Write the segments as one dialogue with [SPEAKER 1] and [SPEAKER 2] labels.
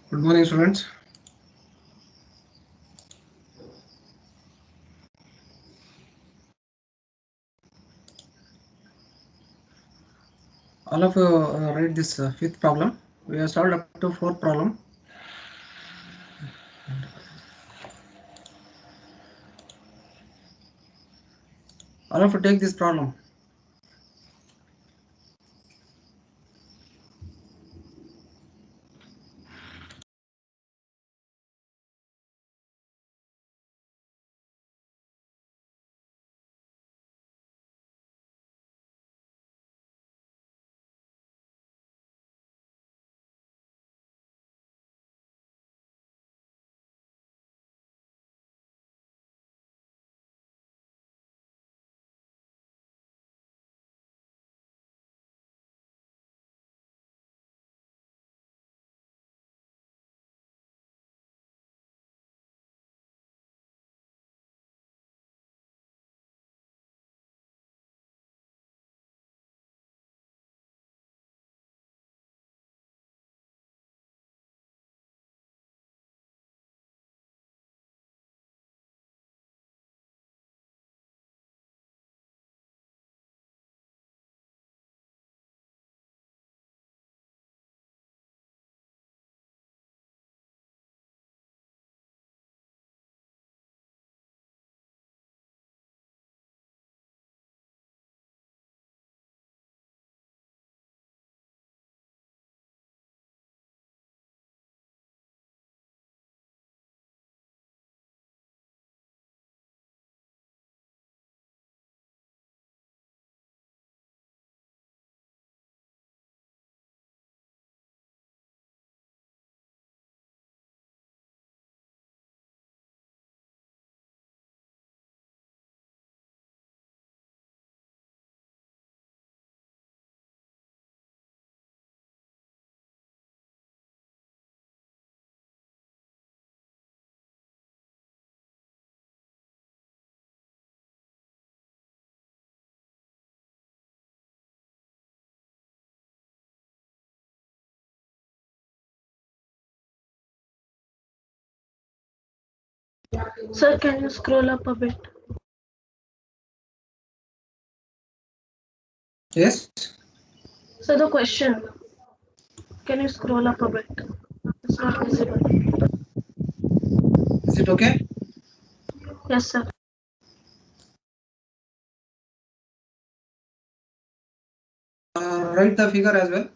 [SPEAKER 1] Good morning, students. All of you read this fifth problem. We have solved up to fourth problem. All of you take this problem.
[SPEAKER 2] Sir, can you scroll up a bit?
[SPEAKER 1] Yes.
[SPEAKER 2] So the question, can you scroll up a bit? It's not visible.
[SPEAKER 1] Is it okay?
[SPEAKER 2] Yes, sir.
[SPEAKER 1] Write the figure as well.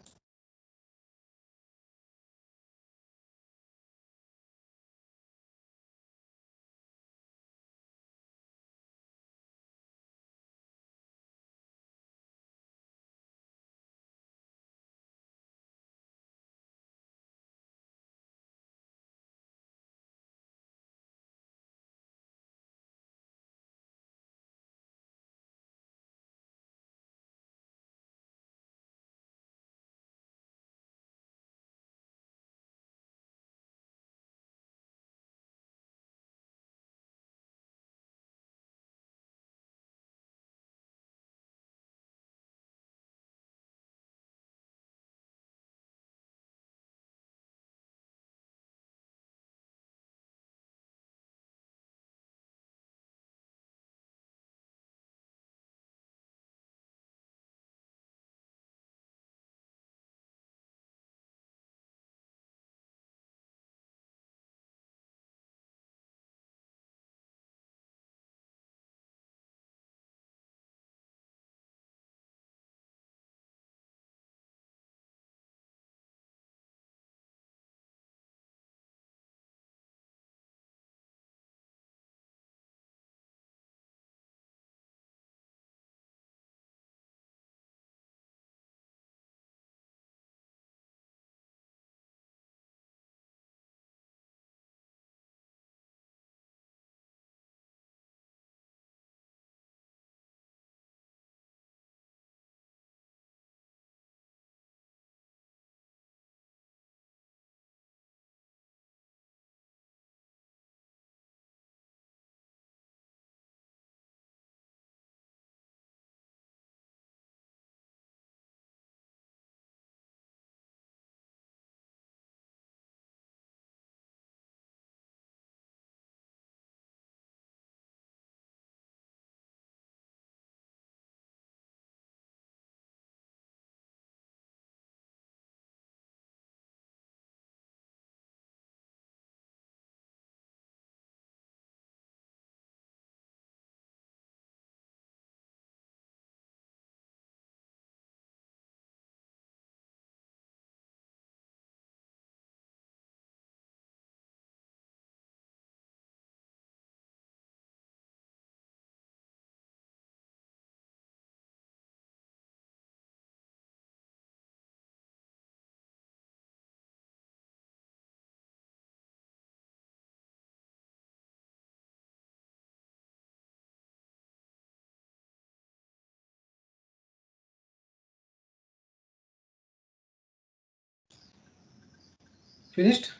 [SPEAKER 1] Finished?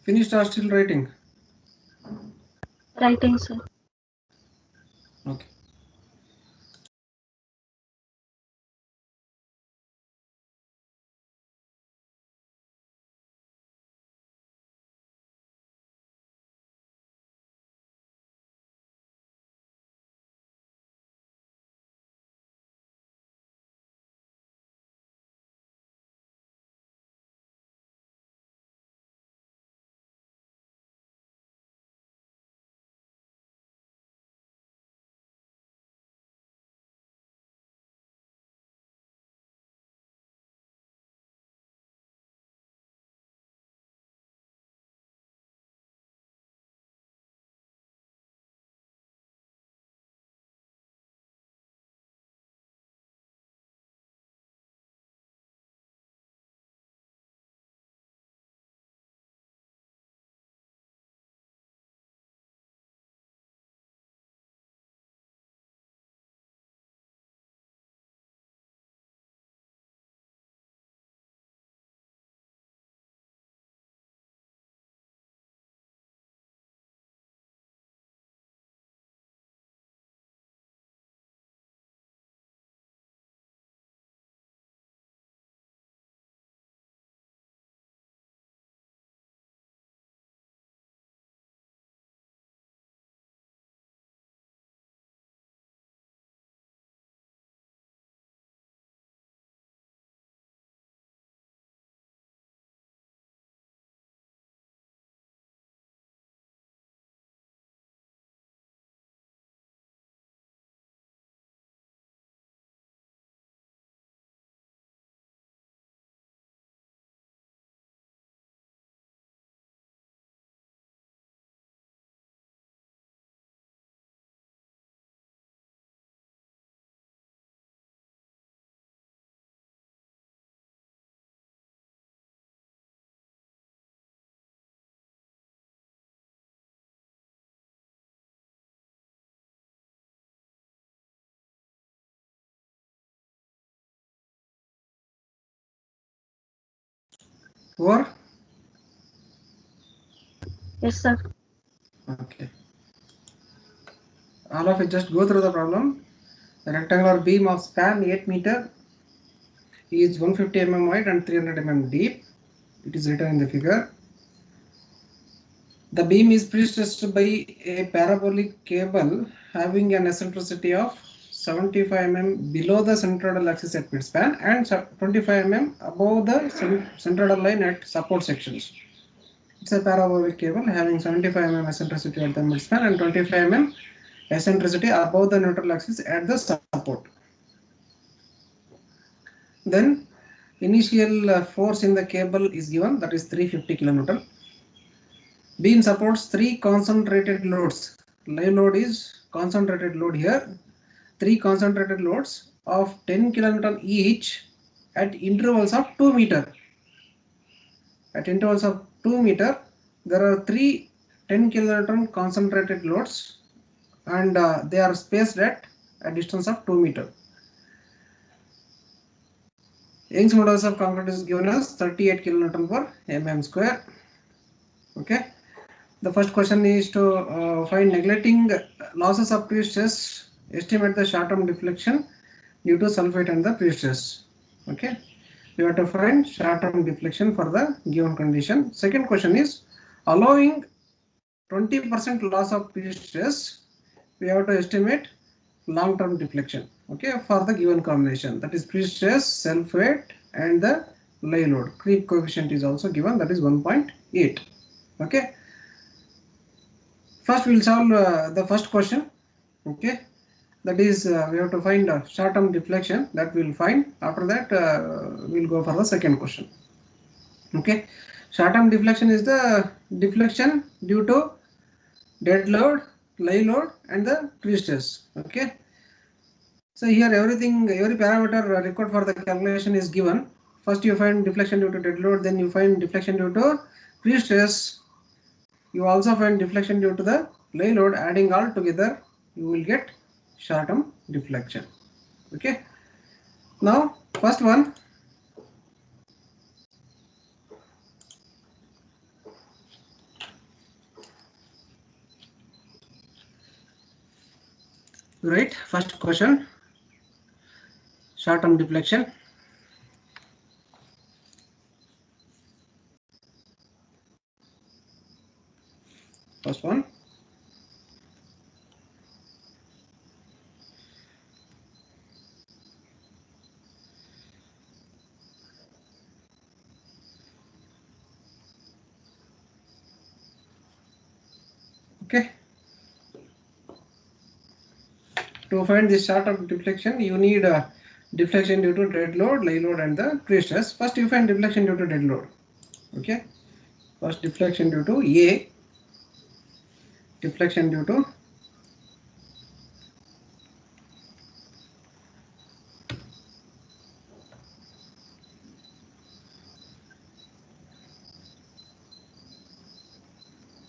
[SPEAKER 1] Finished or still writing?
[SPEAKER 2] Writing, sir.
[SPEAKER 1] Okay. Or
[SPEAKER 2] Yes, sir.
[SPEAKER 1] okay. All of it just go through the problem. The rectangular beam of span 8 meter is 150 mm wide and 300 mm deep. It is written in the figure. The beam is pre-stressed by a parabolic cable having an eccentricity of 75 mm below the centroidal axis at midspan and 25 mm above the centroidal line at support sections. It's a parabolic cable having 75 mm eccentricity at the midspan and 25 mm eccentricity above the neutral axis at the support. Then initial force in the cable is given, that is 350 kN. Beam supports three concentrated loads. Live load is concentrated load here. Three concentrated loads of 10 kN each at intervals of 2 meter. At intervals of 2 meter, there are three 10 kN concentrated loads and they are spaced at a distance of 2 meter. Young's modulus of concrete is given as 38 kN per mm square. Okay. The first question is to find neglecting losses of pre-stress, estimate the short-term deflection due to sulfate and the pre-stress. Okay, we have to find short-term deflection for the given condition. Second question is allowing 20% loss of pre-stress, we have to estimate long-term deflection. Okay, for the given combination, that is pre-stress, self-weight, and the live load. Creep coefficient is also given, that is 1.8. Okay. First we will solve the first question. Okay, that is we have to find short-term deflection, that we will find. After that we will go for the second question. Okay, short-term deflection is the deflection due to dead load, live load and the pre-stress. Okay, so here everything, every parameter required for the calculation is given. First you find deflection due to dead load, then you find deflection due to pre-stress. You also find deflection due to the live load. Adding all together, you will get short-term deflection. Okay. Now, first one, Right, first question, short term deflection. First one, okay. To find this short term deflection, you need a deflection due to dead load, live load, and the pre-stress. First, you find deflection due to dead load. Okay, first deflection due to A, deflection due to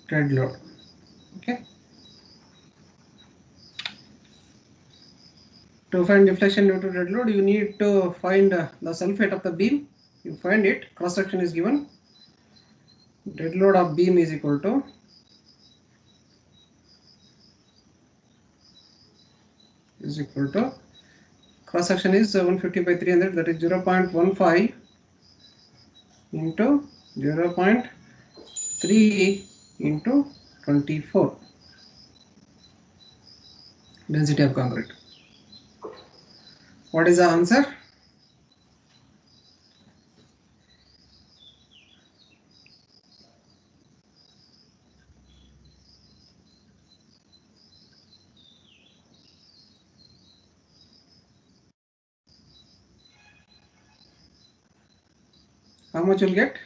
[SPEAKER 1] dead load. Okay, to find deflection due to dead load, you need to find the sulfate of the beam. You find it, cross section is given. Dead load of beam is equal to cross section is 150 by 300, that is 0.15 into 0.3 into 24 density of concrete. What is the answer? How much you'll get?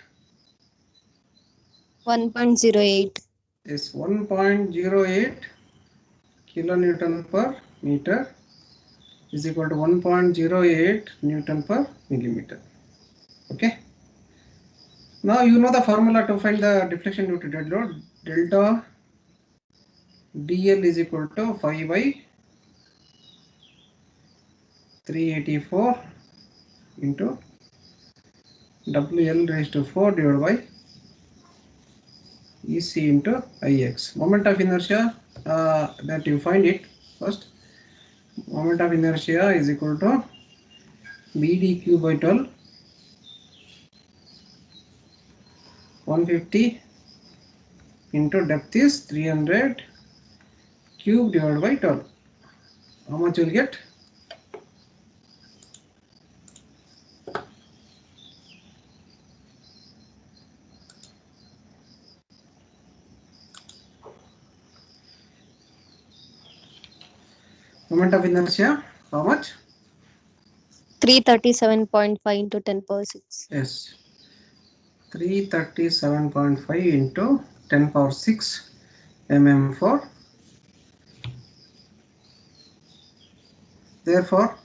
[SPEAKER 3] 1.08.
[SPEAKER 1] Is 1.08 kilonewton per meter is equal to 1.08 Newton per millimeter. Okay. Now you know the formula to find the deflection due to dead load. Delta DL is equal to 5 by 384 into WL raised to 4 divided by EC into IX. Moment of inertia, that you find it first. Moment of inertia is equal to BDQ by 12, 150 into depth is 300 cube divided by 12. How much you will get? Moment of inertia, how much?
[SPEAKER 3] 337.5 into 10 power 6.
[SPEAKER 1] Yes, 337.5 into 10 power 6 mm for. Therefore,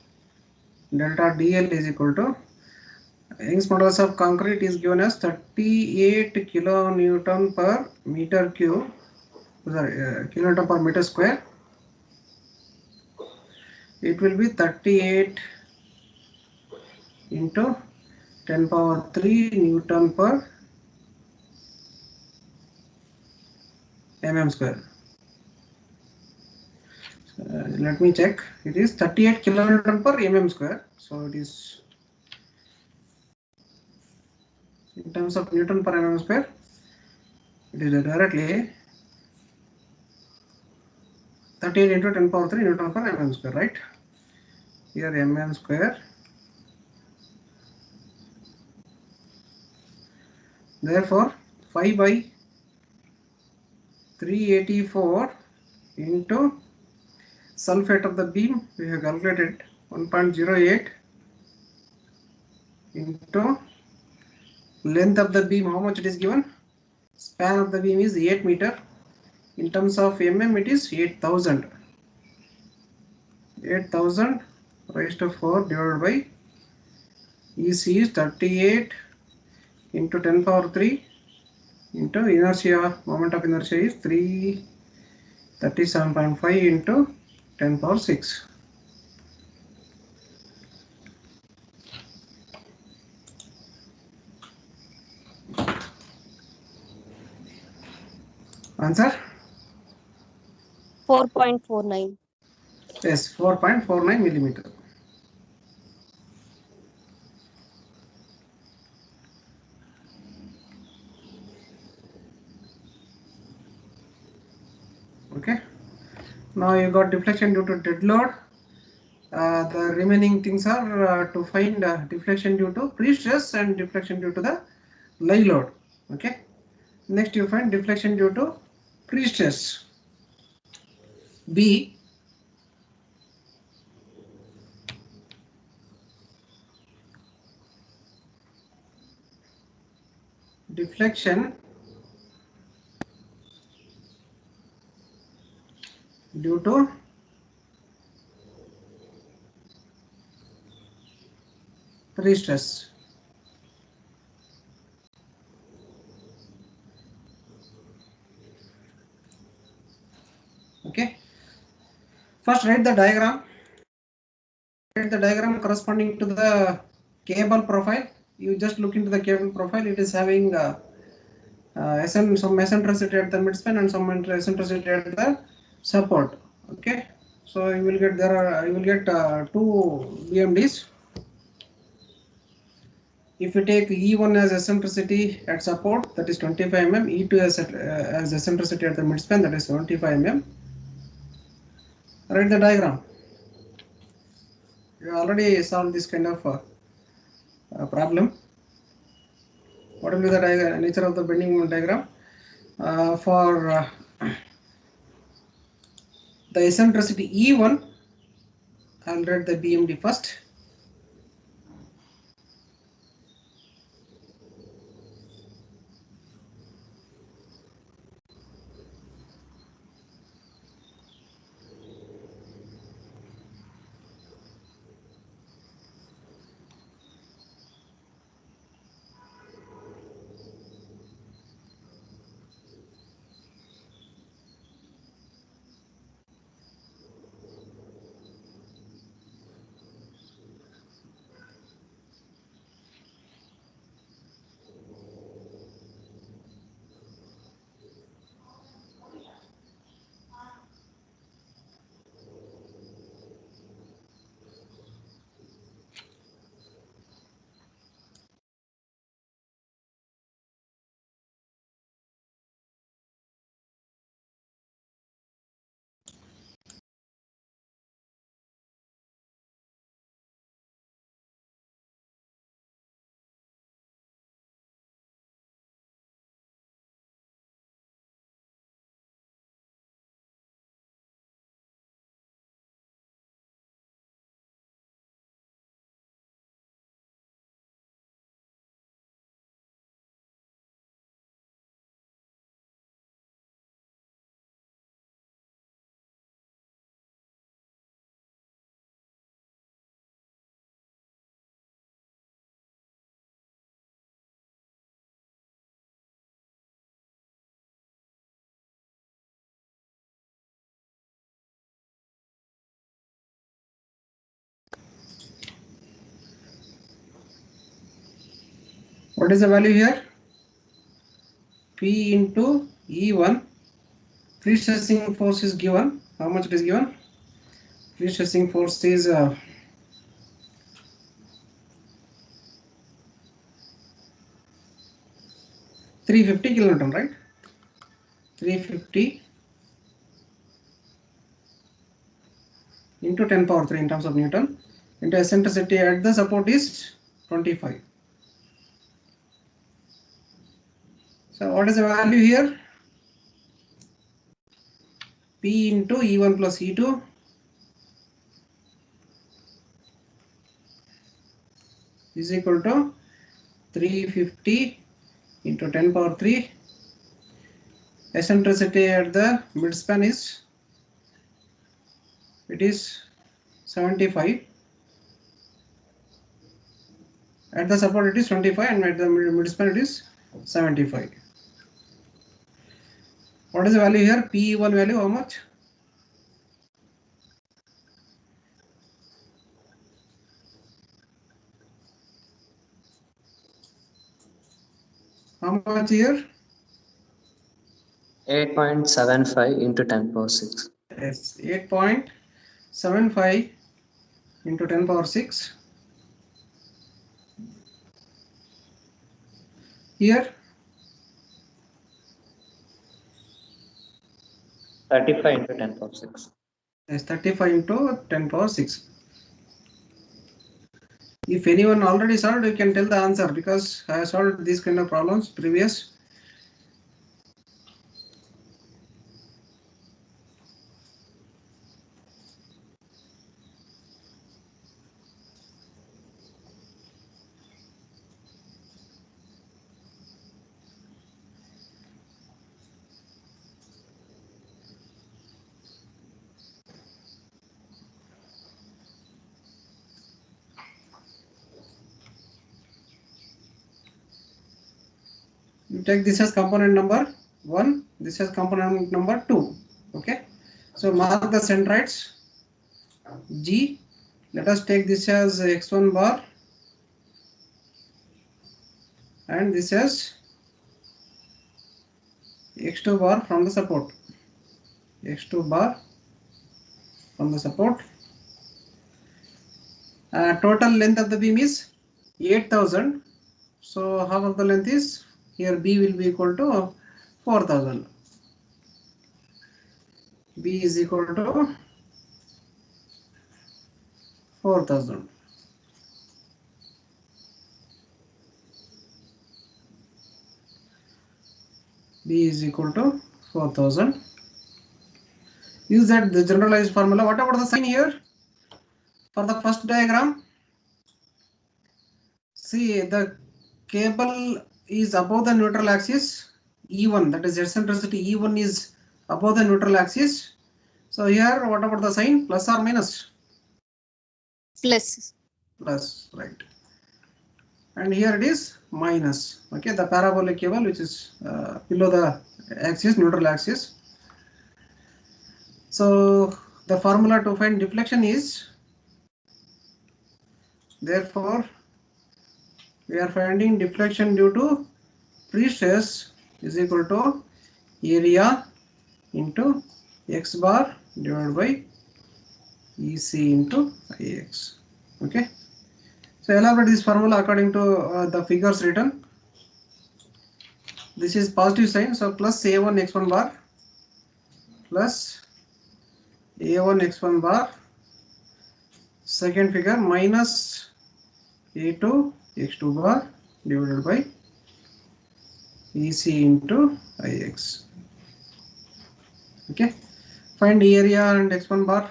[SPEAKER 1] delta DL is equal to Young's modulus of concrete is given as 38 kilonewton per meter cube, sorry, kilonewton per meter square. It will be 38 into 10 power 3 Newton per mm square. Let me check. It is 38 kilonewton per mm square. So it is in terms of Newton per mm square. It is directly 38 into 10 power 3 Newton per mm square, right? Here mm square. Therefore, 5 by 384 into sulfate of the beam, we have calculated 1.08 into length of the beam, how much it is given? Span of the beam is 8 meter. In terms of mm, it is 8,000. 8,000 raised to 4 divided by EC is 38 into 10 power 3 into inertia, moment of inertia is 337.5 into 10 power 6. Answer?
[SPEAKER 3] 4.49.
[SPEAKER 1] Yes, 4.49 millimeter. Okay. Now you got deflection due to dead load. The remaining things are to find deflection due to pre-stress and deflection due to the live load. Okay. Next you find deflection due to pre-stress. B. Deflection due to pre-stress. Okay. First write the diagram. Write the diagram corresponding to the cable profile. You just look into the cable profile. It is having some eccentricity at the midspan and some eccentricity at the support. Okay. So you will get two BMDs. If you take E1 as eccentricity at support, that is 25 mm, E2 as eccentricity at the midspan, that is 75 mm. Write the diagram. You already solved this kind of problem. What will be the nature of the bending moment diagram? For the eccentricity E1, I'll write the BMD first. What is the value here? P into E1. Pre-stressing force is given. How much it is given? Pre-stressing force is 350 kilonewton, right? 350 into 10 power 3 in terms of Newton into eccentricity at the support is 25. So what is the value here? P into E1 plus E2 is equal to 350 into 10 power 3. Eccentricity at the midspan is 75. At the support it is 25 and at the midspan it is 75. What is the value here? P1 value how much? How much here?
[SPEAKER 4] 8.75 into 10 power 6.
[SPEAKER 1] Yes, 8.75 75 into 10 power 6. Here
[SPEAKER 4] 35 into 10 power 6.
[SPEAKER 1] is 35 into 10 power 6. If anyone already solved, you can tell the answer, because I have solved these kind of problems previous. You take this as component number 1, this as component number 2. Okay, so mark the centroids G. Let us take this as x1 bar and this as x2 bar from the support. X2 bar from the support. Total length of the beam is 8000. So half of the length is, here B will be equal to 4000. B is equal to 4000. B is equal to 4000. Use that the generalized formula. What about the sign here? For the first diagram, see the cable is above the neutral axis. E1, that is eccentricity E1 is above the neutral axis. So here, what about the sign? Plus or minus?
[SPEAKER 3] Plus.
[SPEAKER 1] Plus, right. And here it is minus. Okay, the parabolic cable which is below the axis, neutral axis. So the formula to find deflection is, therefore we are finding deflection due to pre-stress is equal to area into x bar divided by EC into Ix. Okay, so elaborate this formula according to the figures written. This is positive sign, so plus A1 x1 bar plus A1 x1 bar. Second figure minus A2 x2 bar divided by EC into Ix. Okay, find area and x1 bar.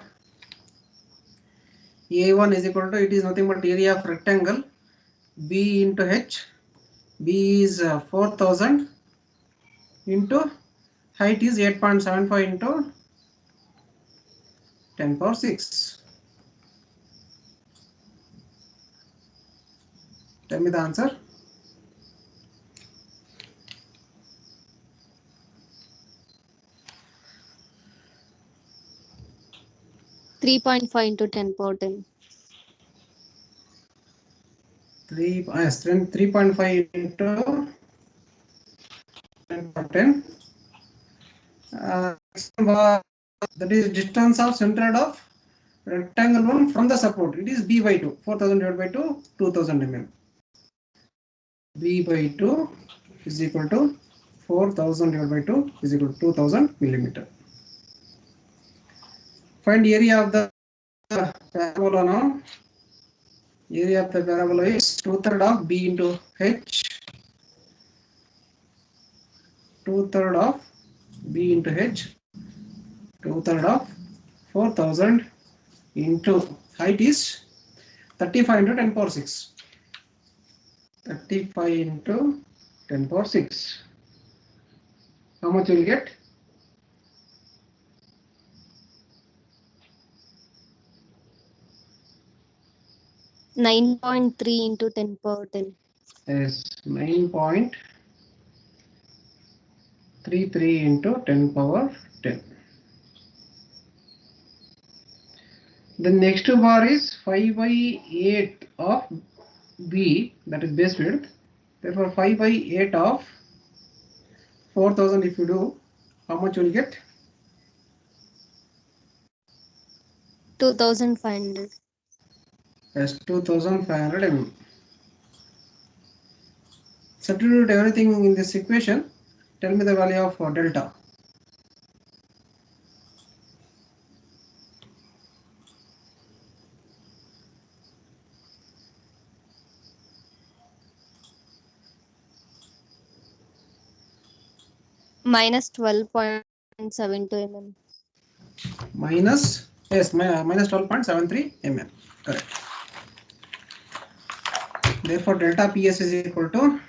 [SPEAKER 1] A1 is equal to, it is nothing but area of rectangle, B into H. B is 4000 into height is 8.75 into 10 power 6. Tell me the answer.
[SPEAKER 3] Three 3.5 into 10 power 10.
[SPEAKER 1] 3.5 into 10 power 10. That is distance of centroid of rectangle 1 from the support. It is B by 2. 4000 divided by 2, 2000 mm. B by 2 is equal to 4000 divided by 2 is equal to 2000 millimeter. Find area of the parabola now. Area of the parabola is 2/3 of B into H. 2/3 of B into H. 2/3 of 4000 into height is 35 into 10 power 6. 35 into 10 power 6. How much you will get?
[SPEAKER 3] Nine 9.3 into 10 power 10.
[SPEAKER 1] Is 9.33 into 10 power 10. The next bar is 5 by 8 of B, that is base width. Therefore 5 by 8 of 4000 if you do, how much you will get?
[SPEAKER 3] 2500.
[SPEAKER 1] Yes, 2500 mm. Substitute everything in this equation. Tell me the value of delta.
[SPEAKER 3] Minus 12.72 mm.
[SPEAKER 1] Minus, yes, minus 12.73 mm. Correct. Therefore, delta PS is equal to,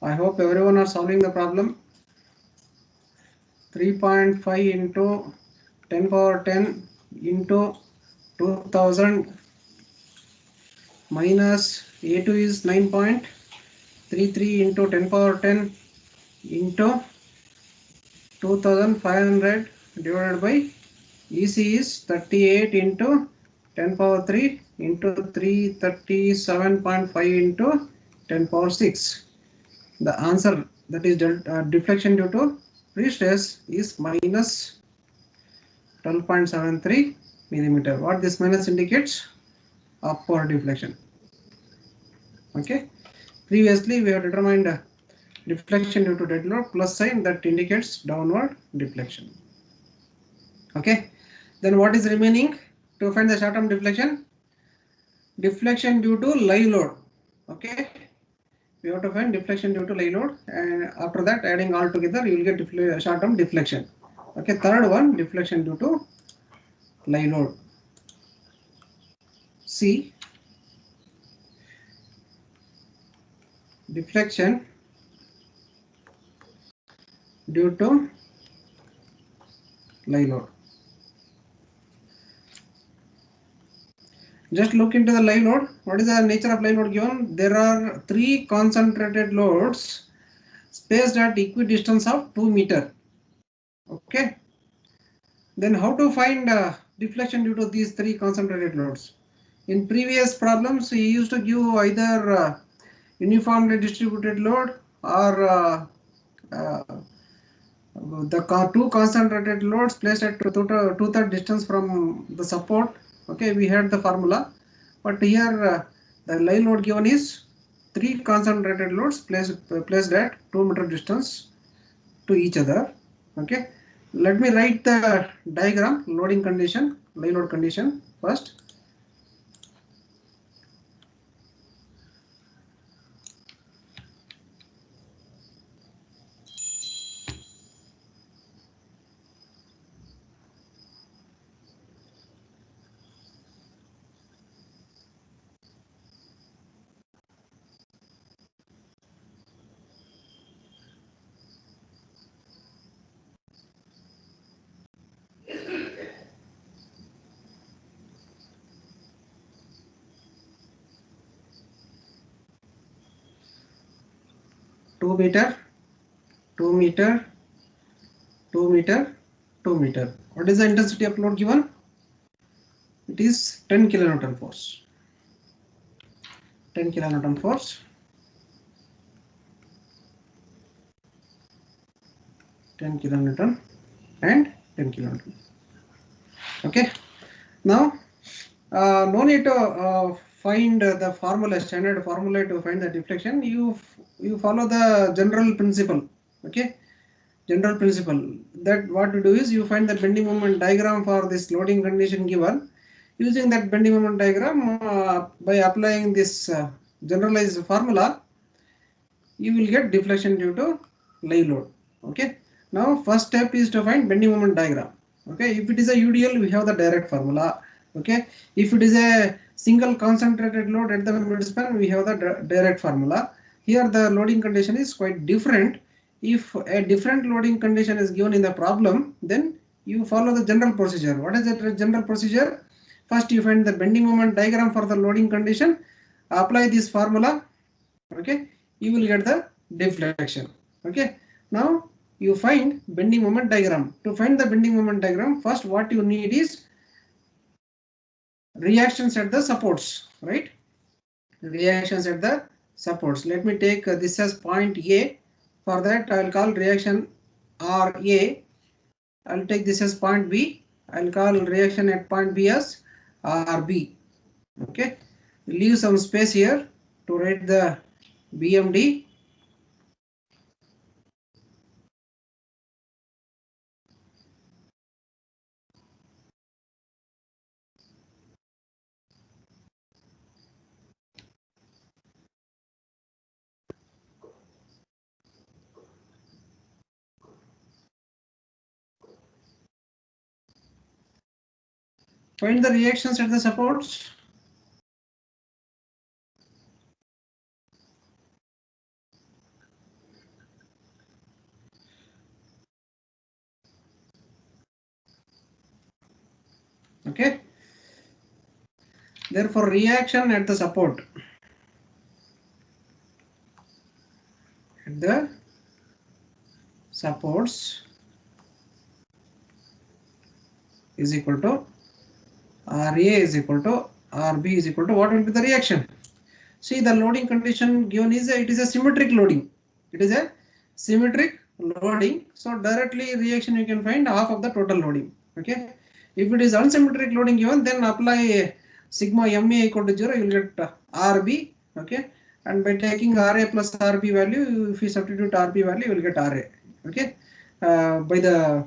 [SPEAKER 1] I hope everyone are solving the problem. 3.5 into 10 power 10 into 2000 minus A2 is 9.33 into 10 power 10 into 2500 divided by EC is 38 into 10 power 3 into 337.5 into 10 power 6. The answer, that is deflection due to pre-stress, is minus 12.73 millimeter. What this minus indicates? Upward deflection. Okay. Previously we have determined deflection due to dead load, plus sign that indicates downward deflection. Okay. Then what is remaining to find the short-term deflection? Deflection due to live load. Okay. We have to find deflection due to live load, and after that adding all together you will get short-term deflection. Okay. Third one, deflection due to live load. C. Deflection due to live load. Just look into the live load. What is the nature of live load given? There are 3 concentrated loads spaced at equidistance of 2 meters. Okay. Then how to find deflection due to these 3 concentrated loads? In previous problems, we used to give either uniformly distributed load or the 2 concentrated loads placed at 2/3 distance from the support. Okay, we had the formula, but here the live load given is 3 concentrated loads placed at 2 meter distance to each other. Okay, let me write the diagram, loading condition, live load condition first. Two meter, 2 meter, 2 meter, 2 meter. What is the intensity of load given? It is 10 kilonewton force. 10 kilonewton force. 10 kilonewton and 10 kilonewton. Okay. Now, no need to find the formula, standard formula to find the deflection. You follow the general principle. Okay. General principle, that what to do is you find the bending moment diagram for this loading condition given. Using that bending moment diagram, by applying this generalized formula, you will get deflection due to live load. Okay. Now first step is to find bending moment diagram. Okay. If it is a UDL, we have the direct formula. Okay. If it is a single concentrated load at the midspan, we have the direct formula. Here the loading condition is quite different. If a different loading condition is given in the problem, then you follow the general procedure. What is the general procedure? First you find the bending moment diagram for the loading condition, apply this formula. Okay, you will get the deflection. Okay, now you find bending moment diagram. To find the bending moment diagram, first what you need is reactions at the supports, right? Reactions at the supports. Let me take this as point A. For that I will call reaction RA. I'll take this as point B. I'll call reaction at point B as RB. Okay, leave some space here to write the BMD. Find the reactions at the supports. Okay. Therefore, reaction at the support. At the supports is equal to RA is equal to RB is equal to what will be the reaction? See, the loading condition given is it is a symmetric loading. It is a symmetric loading. So directly reaction you can find half of the total loading. Okay. If it is unsymmetric loading given, then apply sigma MA equal to 0, you will get RB. Okay. And by taking RA plus RB value, if you substitute RB value, you will get RA. Okay. By the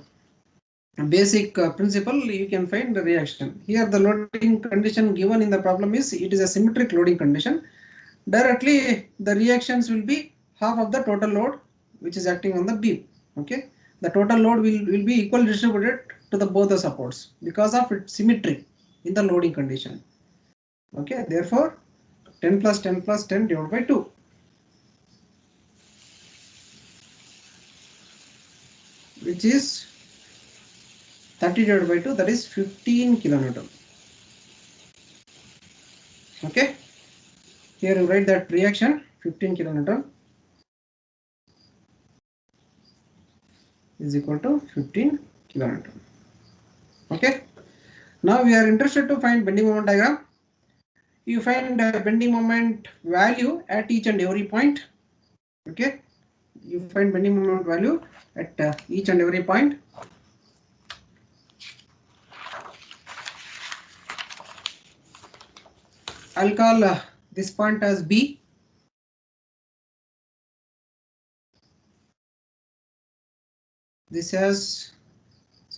[SPEAKER 1] basic principle, you can find the reaction. Here the loading condition given in the problem is it is a symmetric loading condition. Directly the reactions will be half of the total load which is acting on the beam. Okay, the total load will be equally distributed to the both the supports because of its symmetry in the loading condition. Okay, therefore 10 plus 10 plus 10 divided by 2. Which is 30 divided by 2, that is 15 kilonewton. Okay, here you write that reaction 15 kilonewton is equal to 15 kilonewton. Okay, now we are interested to find bending moment diagram. You find bending moment value at each and every point. Okay, you find bending moment value at each and every point. I'll call this point as B. This as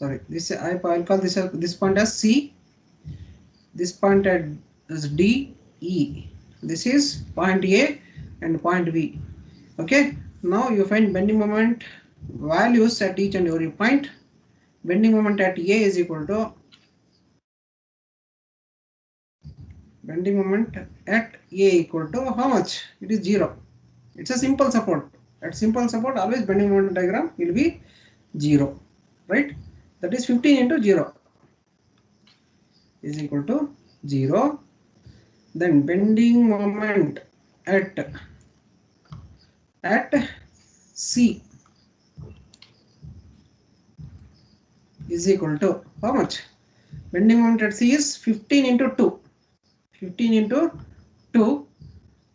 [SPEAKER 1] I'll call this point as C. This point as D, E. This is point A and point B. Okay. Now you find bending moment values at each and every point. Bending moment at A is equal to bending moment at A equal to how much? It is 0. It's a simple support. At simple support, always bending moment diagram will be 0, right? That is 15 into 0 is equal to 0. Then bending moment at C is equal to how much? Bending moment at C is 15 into 2. 15 into 2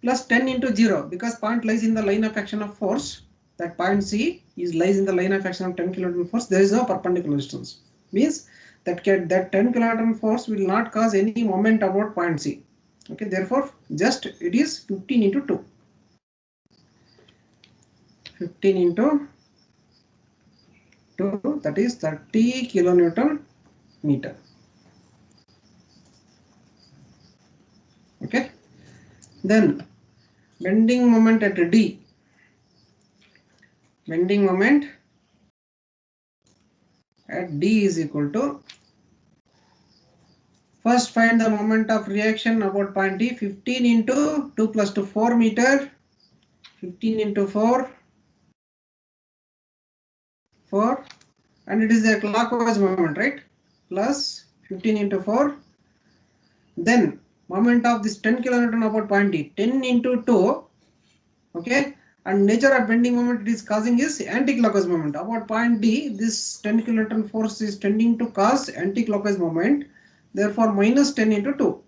[SPEAKER 1] plus 10 into 0, because point lies in the line of action of force. That point C lies in the line of action of 10 kilonewton force. There is no perpendicular distance. Means that 10 kilonewton force will not cause any moment about point C. Okay, therefore just it is 15 into 2. 15 into 2, that is 30 kilonewton meter. Okay, then bending moment at D. Bending moment at D is equal to, first find the moment of reaction about point D. 15 into 2 plus 2, 4 meter. 15 into 4, and it is a clockwise moment, right? Plus 15 into 4. Then moment of this 10 kilonewton about point D. 10 into 2. Okay, and nature of bending moment it is causing is anti-clockwise moment. About point D, this 10 kilonewton force is tending to cause anti-clockwise moment. Therefore, minus 10 into 2.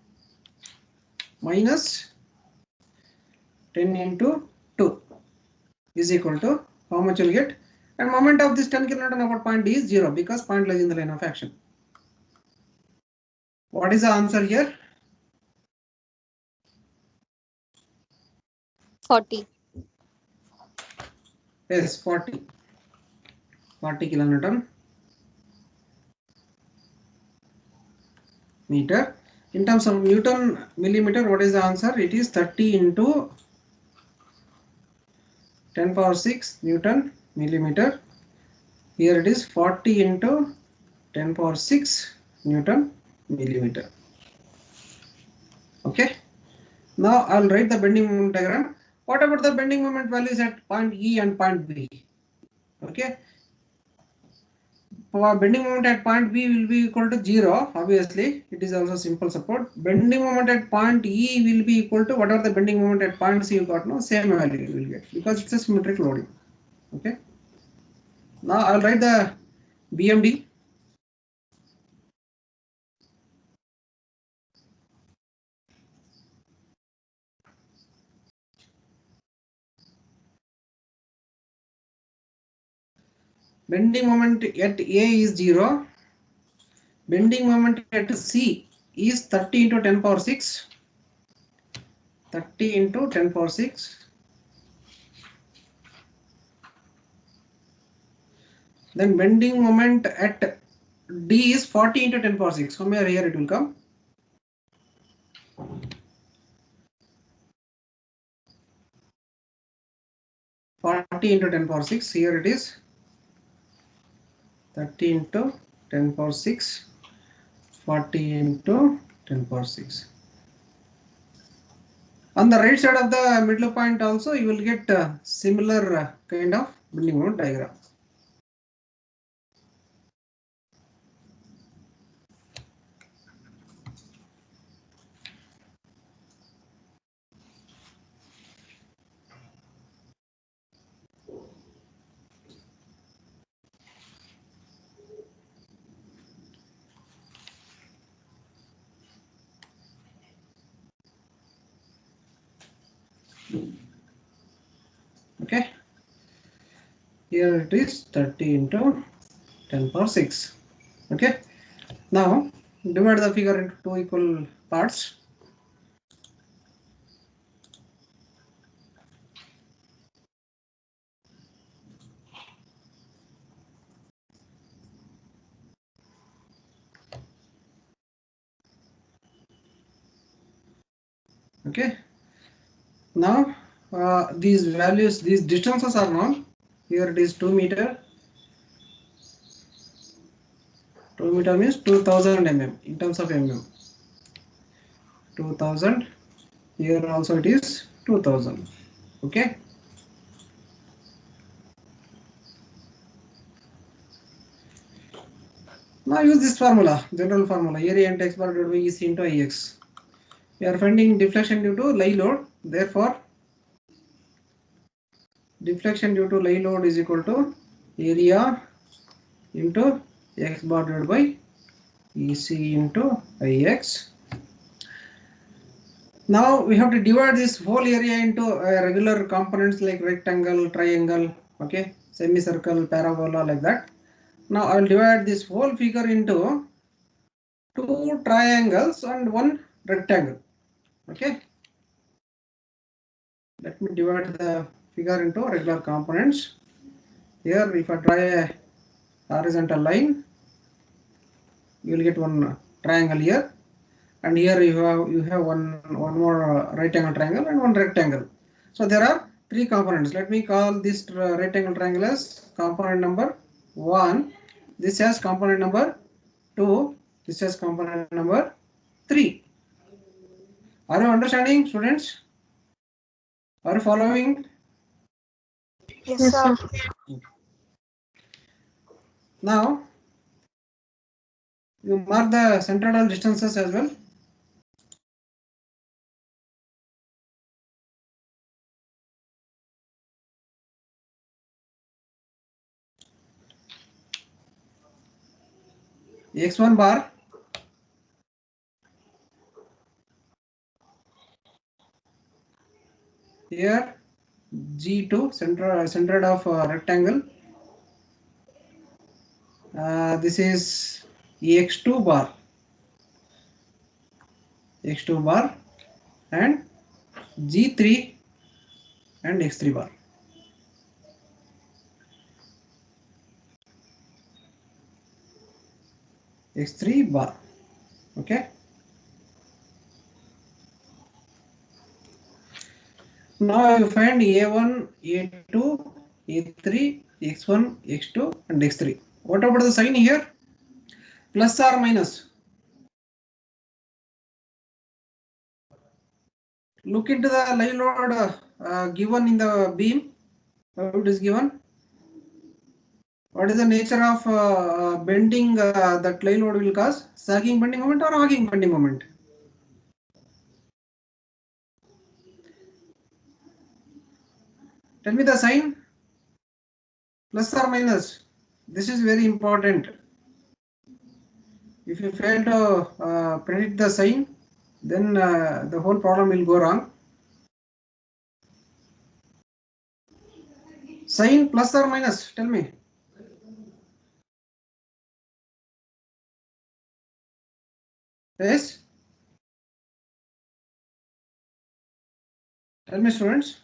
[SPEAKER 1] Minus 10 into 2 is equal to how much you will get? And moment of this 10 kilonewton about point D is 0 because point lies in the line of action. What is the answer here?
[SPEAKER 3] 40.
[SPEAKER 1] Yes, 40 kilonewton meter. In terms of Newton millimeter, what is the answer? It is 30 into 10 power 6 Newton millimeter. Here it is 40 into 10 power 6 Newton millimeter. Okay. Now I'll write the bending moment diagram. What about the bending moment values at point E and point B? Okay. For bending moment at point B will be equal to 0. Obviously, it is also simple support. Bending moment at point E will be equal to whatever the bending moment at point C you got, no, same value you will get because it's a symmetric loading. Okay. Now I'll write the BMD. Bending moment at A is 0. Bending moment at C is 30 into 10 power 6. 30 into 10 power 6. Then bending moment at D is 40 into 10 power 6. Somewhere here it will come. Forty into 10 power 6. Here it is 30 into 10 power 6. 40 into 10 power 6. On the right side of the middle point also you will get similar kind of bending moment diagram. Okay. Here it is 30 into 10 power 6. Okay. Now divide the figure into two equal parts. Okay. Now these values, these distances are known. Here it is 2 meter. 2 meter means 2000 mm in terms of mm. 2000. Here also it is 2000. Okay. Now use this formula, general formula, area into x bar divided by EC into Ix. We are finding deflection due to lie load. Therefore, deflection due to lie load is equal to area into x bar divided by EC into Ix. Now we have to divide this whole area into regular components like rectangle, triangle, okay, semicircle, parabola, like that. Now I will divide this whole figure into two triangles and one rectangle. Okay. Let me divide the figure into regular components. Here, if I draw a horizontal line, you will get one triangle here, and here you have one more right angle triangle and one rectangle. So there are three components. Let me call this right angle triangle as component number 1. This has component number 2. This has component number 3. Are you understanding, students? Are you following?
[SPEAKER 2] Yes, sir.
[SPEAKER 1] Now you mark the centroidal distances as well. X1 bar here, G2 centroid of rectangle, This is x2 bar, x2 bar, and g3 and x3 bar. X3 bar. Okay. Now you find A1, A2, A3, X1, X2, and X3. What about the sign here? Plus or minus? Look into the live load given in the beam. How it is given? What is the nature of bending that live load will cause? Sagging bending moment or hogging bending moment? Tell me the sign. Plus or minus? This is very important. If you fail to predict the sign, then the whole problem will go wrong. Sign plus or minus? Tell me. Yes? Tell me, students.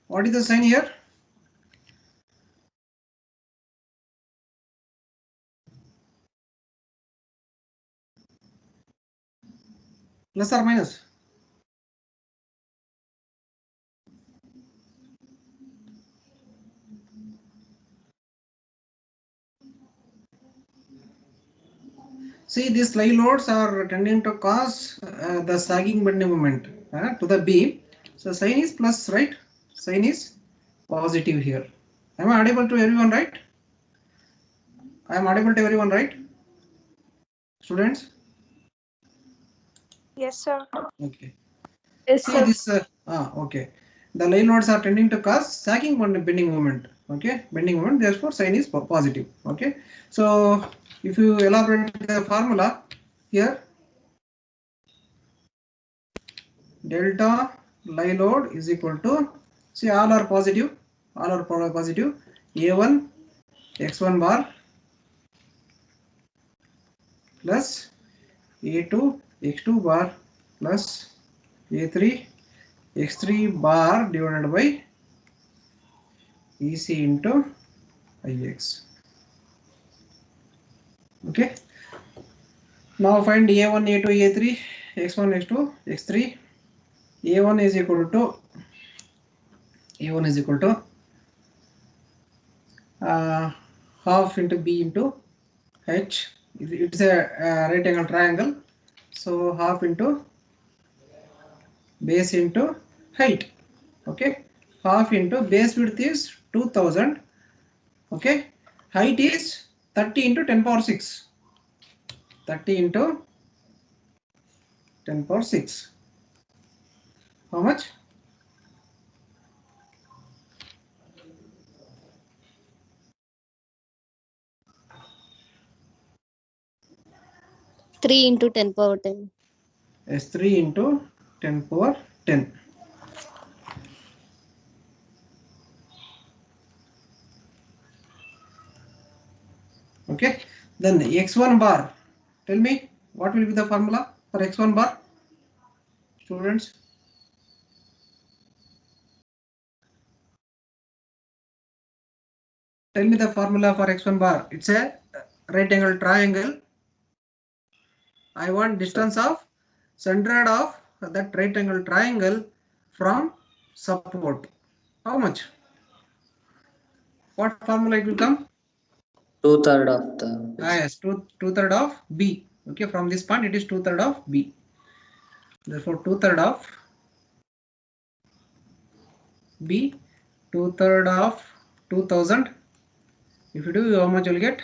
[SPEAKER 1] What is the sign here? Plus or minus? See, these live loads are tending to cause the sagging bending moment to the beam. So sign is plus, right? Sign is positive here. Am I audible to everyone, right? I am audible to everyone, right? Students?
[SPEAKER 5] Yes, sir.
[SPEAKER 1] Okay.
[SPEAKER 2] Yes,
[SPEAKER 1] See
[SPEAKER 2] sir.
[SPEAKER 1] this. Okay. The live loads are tending to cause sagging bending moment. Okay, bending moment. Therefore, sign is positive. Okay. So if you elaborate the formula here, delta live load is equal to, see, all are positive. All are positive. A1 x1 bar plus A2 x2 bar plus A3 x3 bar divided by EC into IX. Okay. Now find A1, A2, A3, X1, X2, X3. A1 is equal to half into B into H. It's a right angle triangle. So half into base into height. Okay. Half into base width is 2000. Okay. Height is 30 into 10 power 6. 30 into 10 power 6. How much?
[SPEAKER 3] 3 into 10 power 10.
[SPEAKER 1] Is 3 into 10 power 10. Okay, then x1 bar. Tell me what will be the formula for x1 bar, students? Tell me the formula for x1 bar. It's a right angle triangle. I want distance of center of that right angle triangle from support. How much? What formula it will come?
[SPEAKER 4] 2/3 of the.
[SPEAKER 1] Yes, two-third of B. Okay, from this point it is two-third of B. Therefore, two-third of B, two-third of 2000. If you do, how much you'll get?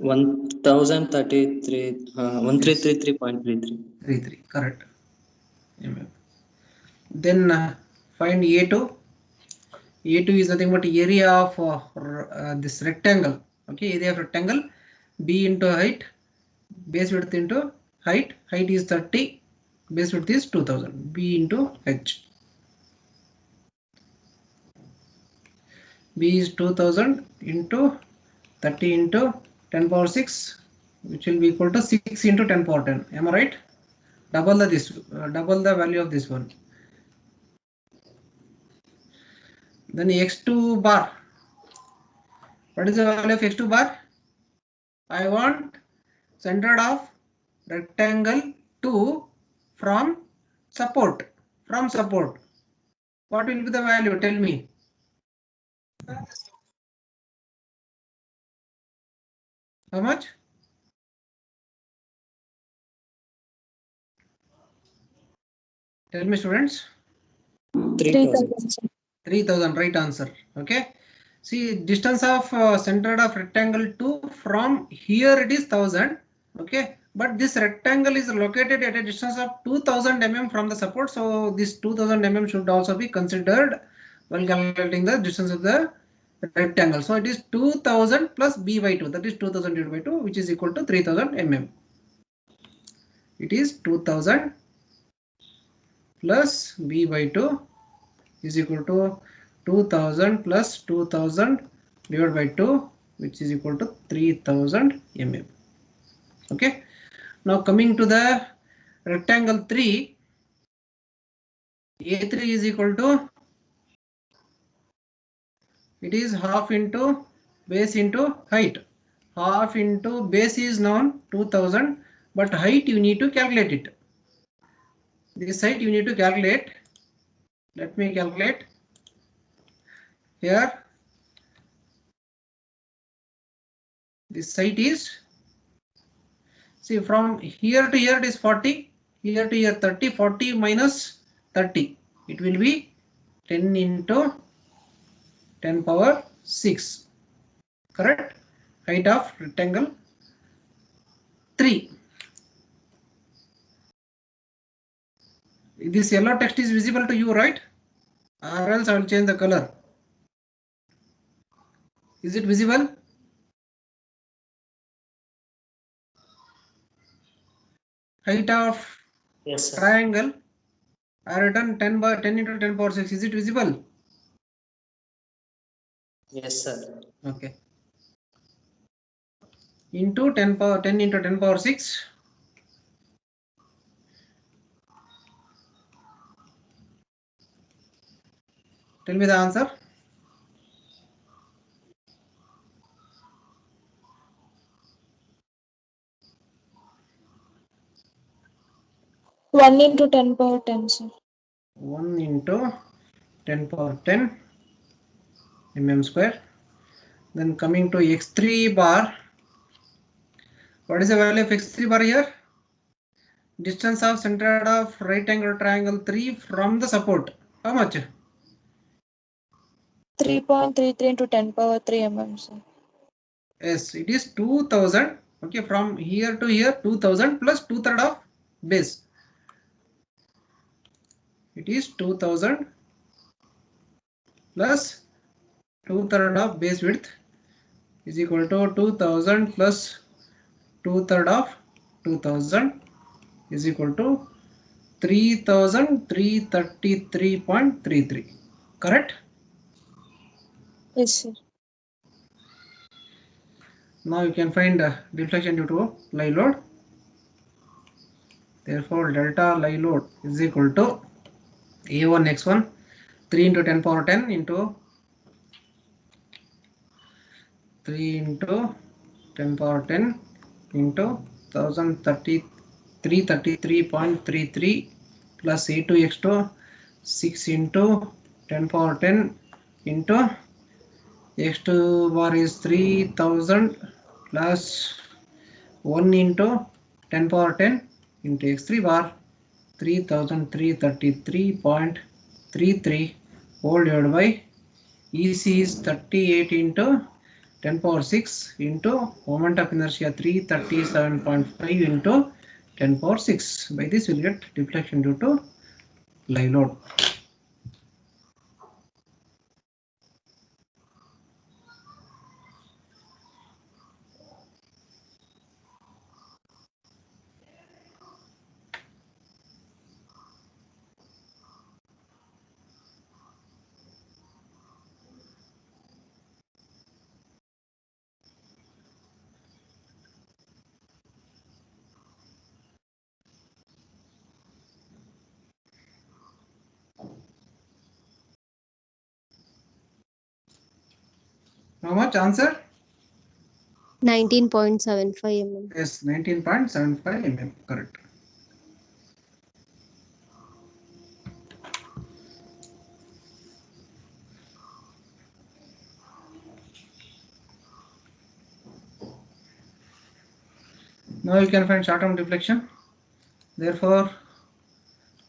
[SPEAKER 4] 1033, 1333.33.
[SPEAKER 1] 33, correct. Then find A2. A2 is nothing but area of this rectangle. Okay, area of rectangle. B into height, base width into height. Height is 30, base width is 2000. B into H. B is 2000 into 30 into 10 power 6, which will be equal to 6 into 10 power 10. Am I right? Double the value of this one. Then x2 bar. What is the value of x2 bar? I want center of rectangle 2 from support. What will be the value? Tell me. How much? Tell me, students.
[SPEAKER 4] 3000.
[SPEAKER 1] 3000, right answer. Okay. See, distance of center of rectangle 2 from here it is 1000. Okay. But this rectangle is located at a distance of 2000 mm from the support. So this 2000 mm should also be considered while calculating the distance of the rectangle. So it is 2000 plus b by 2. That is 2000 divided by 2, which is equal to 3000 mm. It is 2000 plus b by 2 is equal to 2000 plus 2000 divided by 2, which is equal to 3000 mm. Okay. Now coming to the rectangle 3, A3 is equal to, it is half into base into height. Half into base is known 2000, but height you need to calculate it. This height you need to calculate. Let me calculate. Here this height is, see, from here to here it is 40, here to here 30, 40 minus 30, it will be 10 into 10 power 6, correct? Height of rectangle 3. This yellow text is visible to you, right? Or else I will change the color. Is it visible? Height of
[SPEAKER 4] Yes, sir.
[SPEAKER 1] triangle I written 10 into 10 power 6. Is it visible?
[SPEAKER 4] Yes, sir.
[SPEAKER 1] Okay. Into 10 into 10 power 6. Tell me the answer.
[SPEAKER 5] One into 10 power 10, sir.
[SPEAKER 1] 1 into 10 power 10 mm square. Then coming to x3 bar. What is the value of x3 bar here? Distance of center of right angle triangle 3 from the support. How much?
[SPEAKER 5] 3.33 into 10 power 3 mm, sir.
[SPEAKER 1] Yes, it is 2000. Okay, from here to here 2000 plus 2/3 of base. It is 2000 plus 2/3 of base width is equal to 2000 plus 2/3 of 2000 is equal to 3333.33. Correct?
[SPEAKER 5] Yes, sir.
[SPEAKER 1] Now you can find deflection due to live load. Therefore, delta live load is equal to A1 x1 3 into 10 power 10 into 3 into 10 power 10 into 1033.33 plus A2 x2 6 into 10 power 10 into x2 bar is 3000 plus 1 into 10 power 10 into x3 bar 3333.33 whole divided by EC is 38 into 10 power 6 into moment of inertia 337.5 into 10 power 6. By this we'll get deflection due to live load. How much answer?
[SPEAKER 3] 19.75 mm.
[SPEAKER 1] Yes, 19.75 mm, correct. Now you can find short-term deflection. Therefore,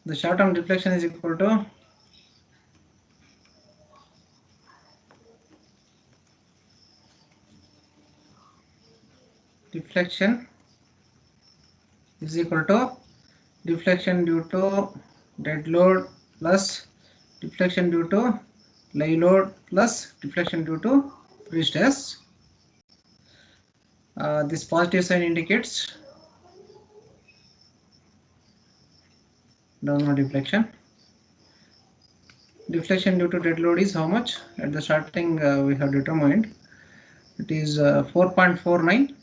[SPEAKER 1] the short-term deflection is equal to deflection due to dead load plus deflection due to live load plus deflection due to pre-stress. This positive sign indicates downward deflection. Deflection due to dead load is how much? At the starting we have determined it is 4.49.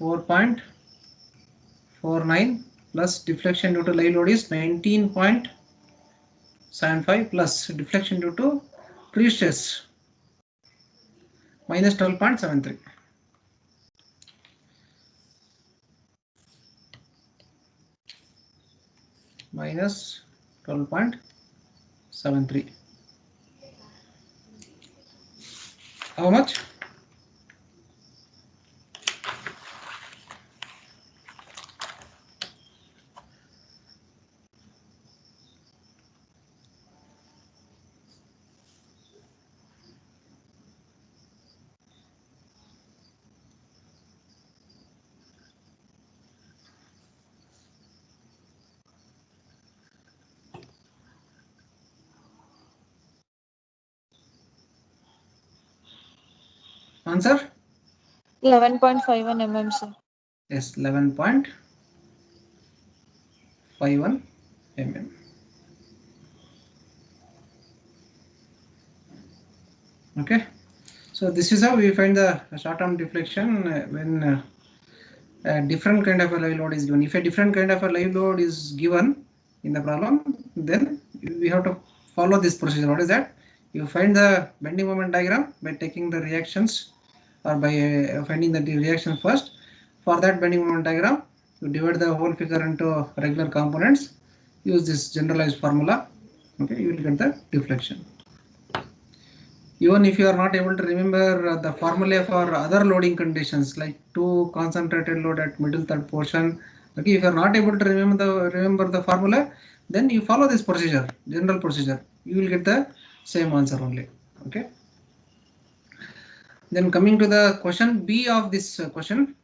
[SPEAKER 1] 4.49 plus deflection due to live load is 19.75 plus deflection due to pre-stress minus 12.73. Minus 12.73. How much? Answer?
[SPEAKER 5] 11.51 mm, sir.
[SPEAKER 1] Yes, 11.51 mm. Okay, so this is how we find the short-term deflection when a different kind of a live load is given. If a different kind of a live load is given in the problem, then we have to follow this procedure. What is that? You find the bending moment diagram by taking the reactions or by finding the reaction first. For that bending moment diagram, you divide the whole figure into regular components. Use this generalized formula. Okay, you will get the deflection. Even if you are not able to remember the formula for other loading conditions like two concentrated load at middle third portion, okay, if you are not able to remember the formula, then you follow this procedure, general procedure. You will get the same answer only. Okay. Then coming to the question B of this question,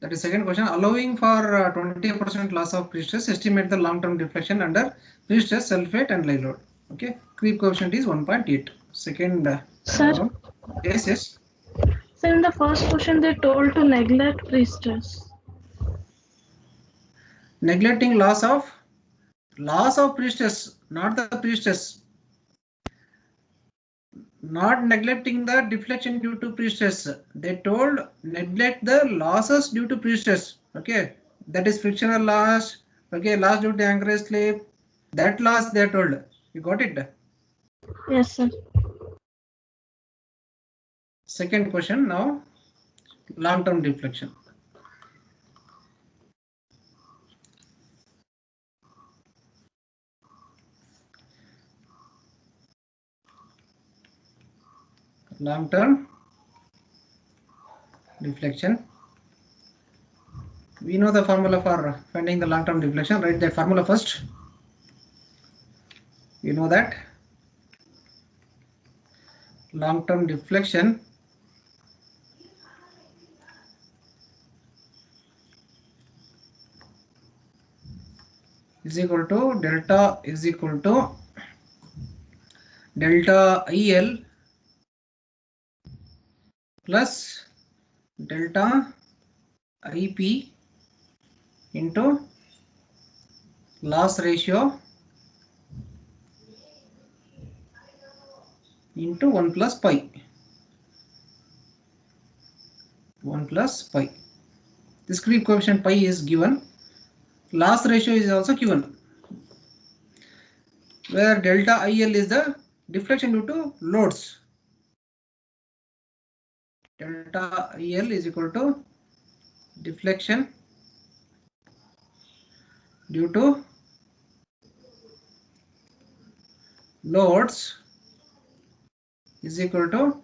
[SPEAKER 1] that is second question. Allowing for 20% loss of pre-stress, estimate the long-term deflection under pre-stress, sulfate and live load. Okay, creep coefficient is 1.8. Second,
[SPEAKER 2] Sir,
[SPEAKER 1] yes.
[SPEAKER 2] so in the first question they told to neglect pre-stress.
[SPEAKER 1] Neglecting loss of pre-stress, not the pre-stress. Not neglecting the deflection due to pre-stress. They told neglect the losses due to pre-stress. Okay, that is frictional loss. Okay, loss due to anchorage slip. That loss they told. You got it?
[SPEAKER 2] Yes, sir.
[SPEAKER 1] Second question now, long-term deflection. Long-term deflection. We know the formula for finding the long-term deflection. Write that formula first. You know that long-term deflection is equal to delta is equal to delta IL plus delta IP into loss ratio into 1 plus pi. 1 plus pi. This creep coefficient pi is given. Loss ratio is also given, where delta IL is the deflection due to loads. Delta IL is equal to deflection due to loads is equal to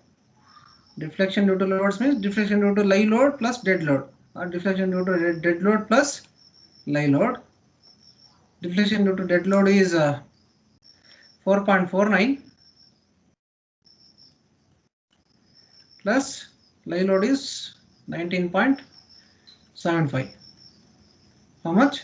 [SPEAKER 1] deflection due to loads means deflection due to live load plus dead load, or deflection due to dead load plus live load. Deflection due to dead load is 4.49 plus live load is 19.75. How much?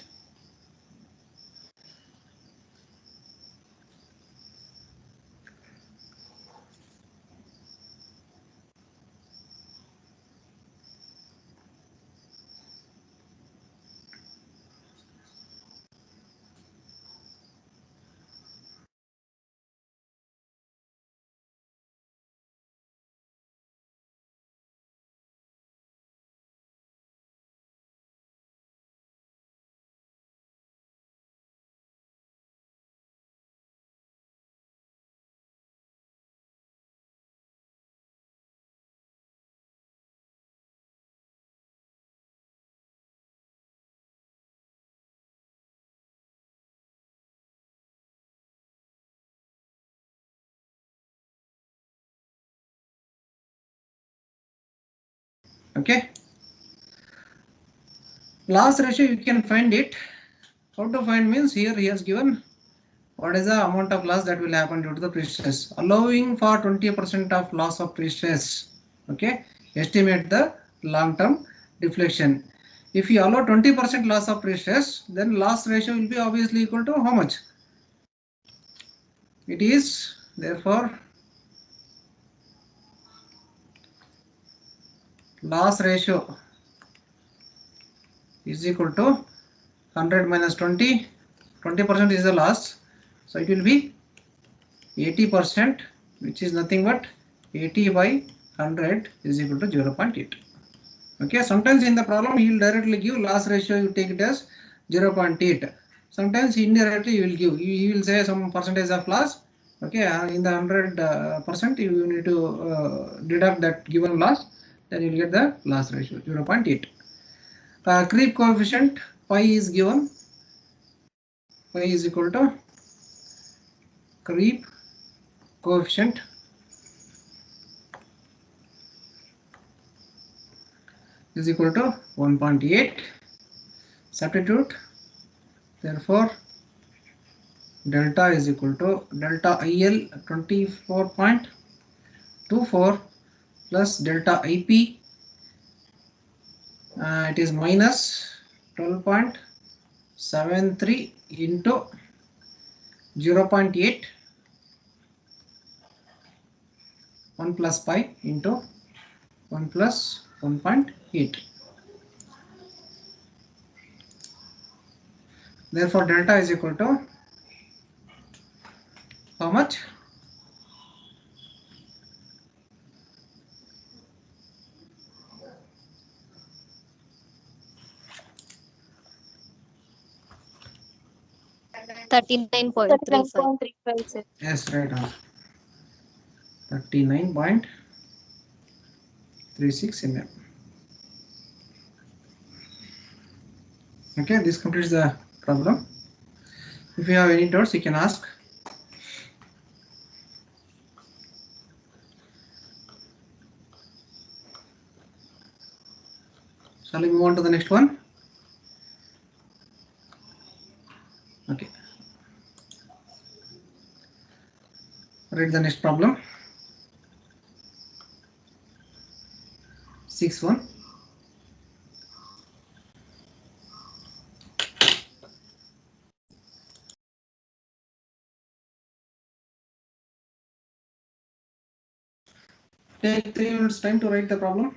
[SPEAKER 1] Okay. Loss ratio you can find it. How to find means here he has given what is the amount of loss that will happen due to the pre-stress, allowing for 20% of loss of pre-stress. Okay, estimate the long-term deflection. If you allow 20% loss of pre-stress, then loss ratio will be obviously equal to how much? It is therefore loss ratio is equal to 100 minus 20. 20% is the loss, so it will be 80%, which is nothing but 80 by 100 is equal to 0.8. Okay, sometimes in the problem he will directly give loss ratio, you take it as 0.8. Sometimes indirectly you will give, he will say some percentage of loss. Okay, in the 100% you need to deduct that given loss, then you will get the loss ratio 0.8. Creep coefficient pi is given. Pi is equal to creep coefficient is equal to 1.8. Substitute, therefore delta is equal to delta IL 24.24 plus delta IP, it is minus 12.73 into 0.8, 1 plus pi into 1 plus 1.8. Therefore delta is equal to how much?
[SPEAKER 3] Thirty-nine point three five.
[SPEAKER 5] 39.35, sir.
[SPEAKER 1] Yes, right on. 39.36 mm. Okay, this completes the problem. If you have any doubts, you can ask. Shall we move on to the next one? Okay. Read the next problem. 6-1. Take 3 minutes time to write the problem.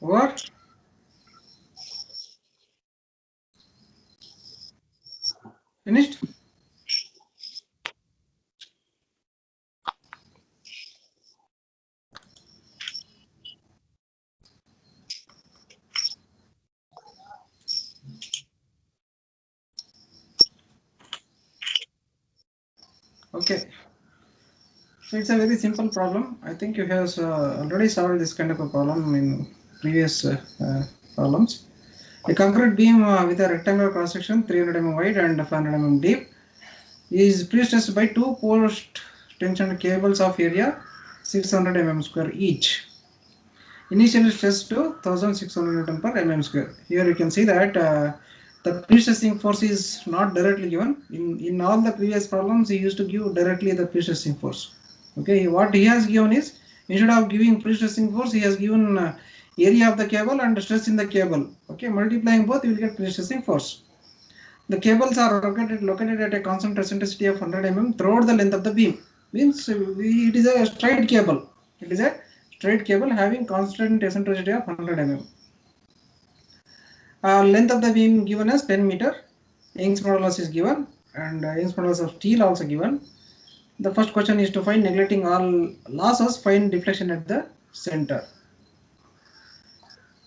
[SPEAKER 1] What? Finished? Okay. So it's a very simple problem. I think you have already solved this kind of a problem in previous problems. A concrete beam with a rectangular cross section 300 mm wide and 500 mm deep is pre-stressed by two post tension cables of area 600 mm square each. Initially stressed to 1600 Newton per mm square. Here you can see that the pre-stressing force is not directly given. In all the previous problems, he used to give directly the pre-stressing force. Okay, what he has given is, instead of giving pre-stressing force, he has given area of the cable and stress in the cable. Okay, multiplying both, you will get pre-stressing force. The cables are located at a constant eccentricity of 100 mm throughout the length of the beam. Means it is a straight cable. It is a straight cable having constant eccentricity of 100 mm. Length of the beam given as 10 meter. Young's modulus is given, and Young's modulus of steel also given. The first question is to find, neglecting all losses, find deflection at the center.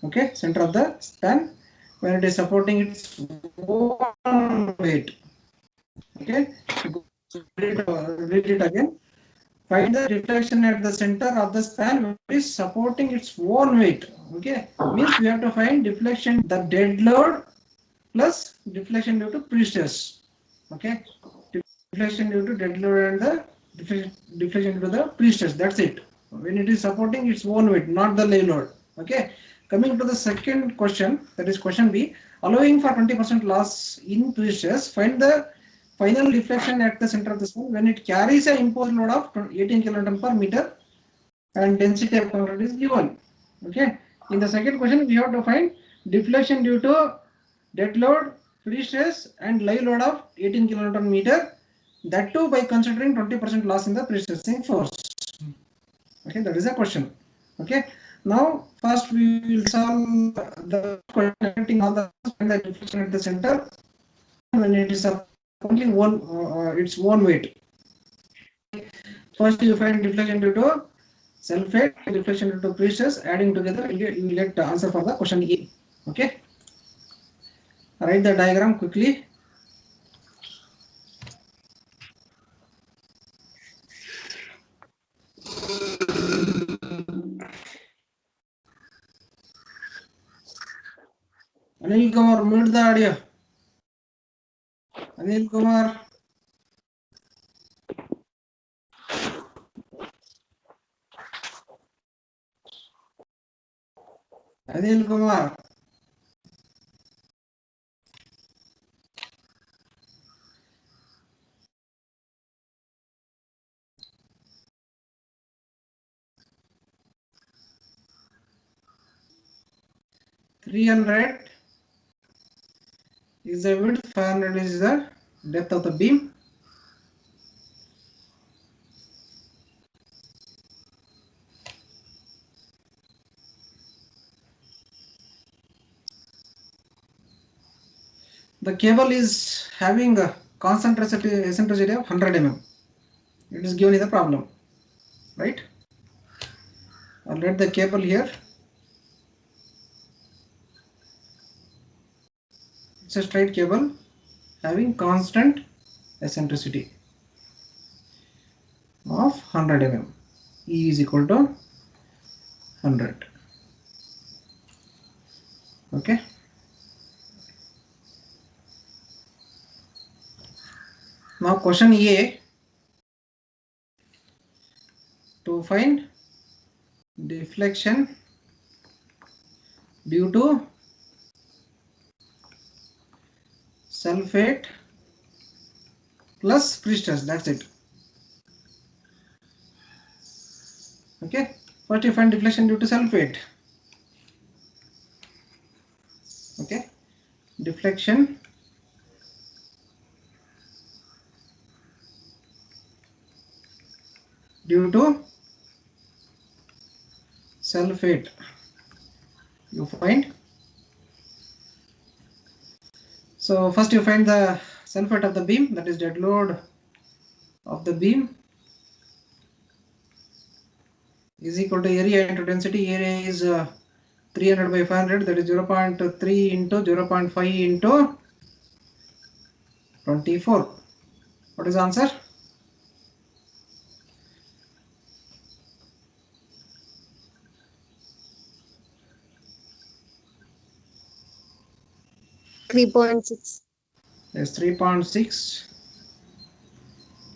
[SPEAKER 1] Okay, center of the span when it is supporting its own weight. Okay, read it again. Find the deflection at the center of the span when it is supporting its own weight. Okay, means we have to find deflection, the dead load plus deflection due to pre-stress. Okay, deflection due to dead load and the deflection due to the pre-stress. That's it. When it is supporting its own weight, not the lay load. Okay. Coming to the second question, that is question B. Allowing for 20% loss in pre-stress, find the final deflection at the center of the span when it carries an imposed load of 18 kN per meter and density of concrete is given. Okay. In the second question, we have to find deflection due to dead load, pre-stress and live load of 18 kN meter. That too by considering 20% loss in the pre-stressing force. Okay, that is a question. Okay. Now, first we will solve the question all the deflection at the center when it is only its own weight. First, you find deflection due to self-weight, deflection due to pre-stress. Adding together, you will get the answer for the question A. Okay. Write the diagram quickly. Anil Kumar, mute the audio. Anil Kumar. Anil Kumar. $300 is the width, 500 is the depth of the beam. The cable is having a constant eccentricity of 100 mm. It is given in the problem, right? I'll write the cable here. It's a straight cable having constant eccentricity of 100 mm. E is equal to 100. Okay. Now question A, to find deflection due to self-weight plus pre-stress. That's it. Okay. First you find deflection due to self-weight. Okay. Deflection due to self-weight. You find. So first you find the self-weight of the beam, that is dead load of the beam, is equal to area into density. Area is 300 by 500, that is 0.3 into 0.5 into 24. What is the answer?
[SPEAKER 3] 3.6.
[SPEAKER 1] Yes, 3.6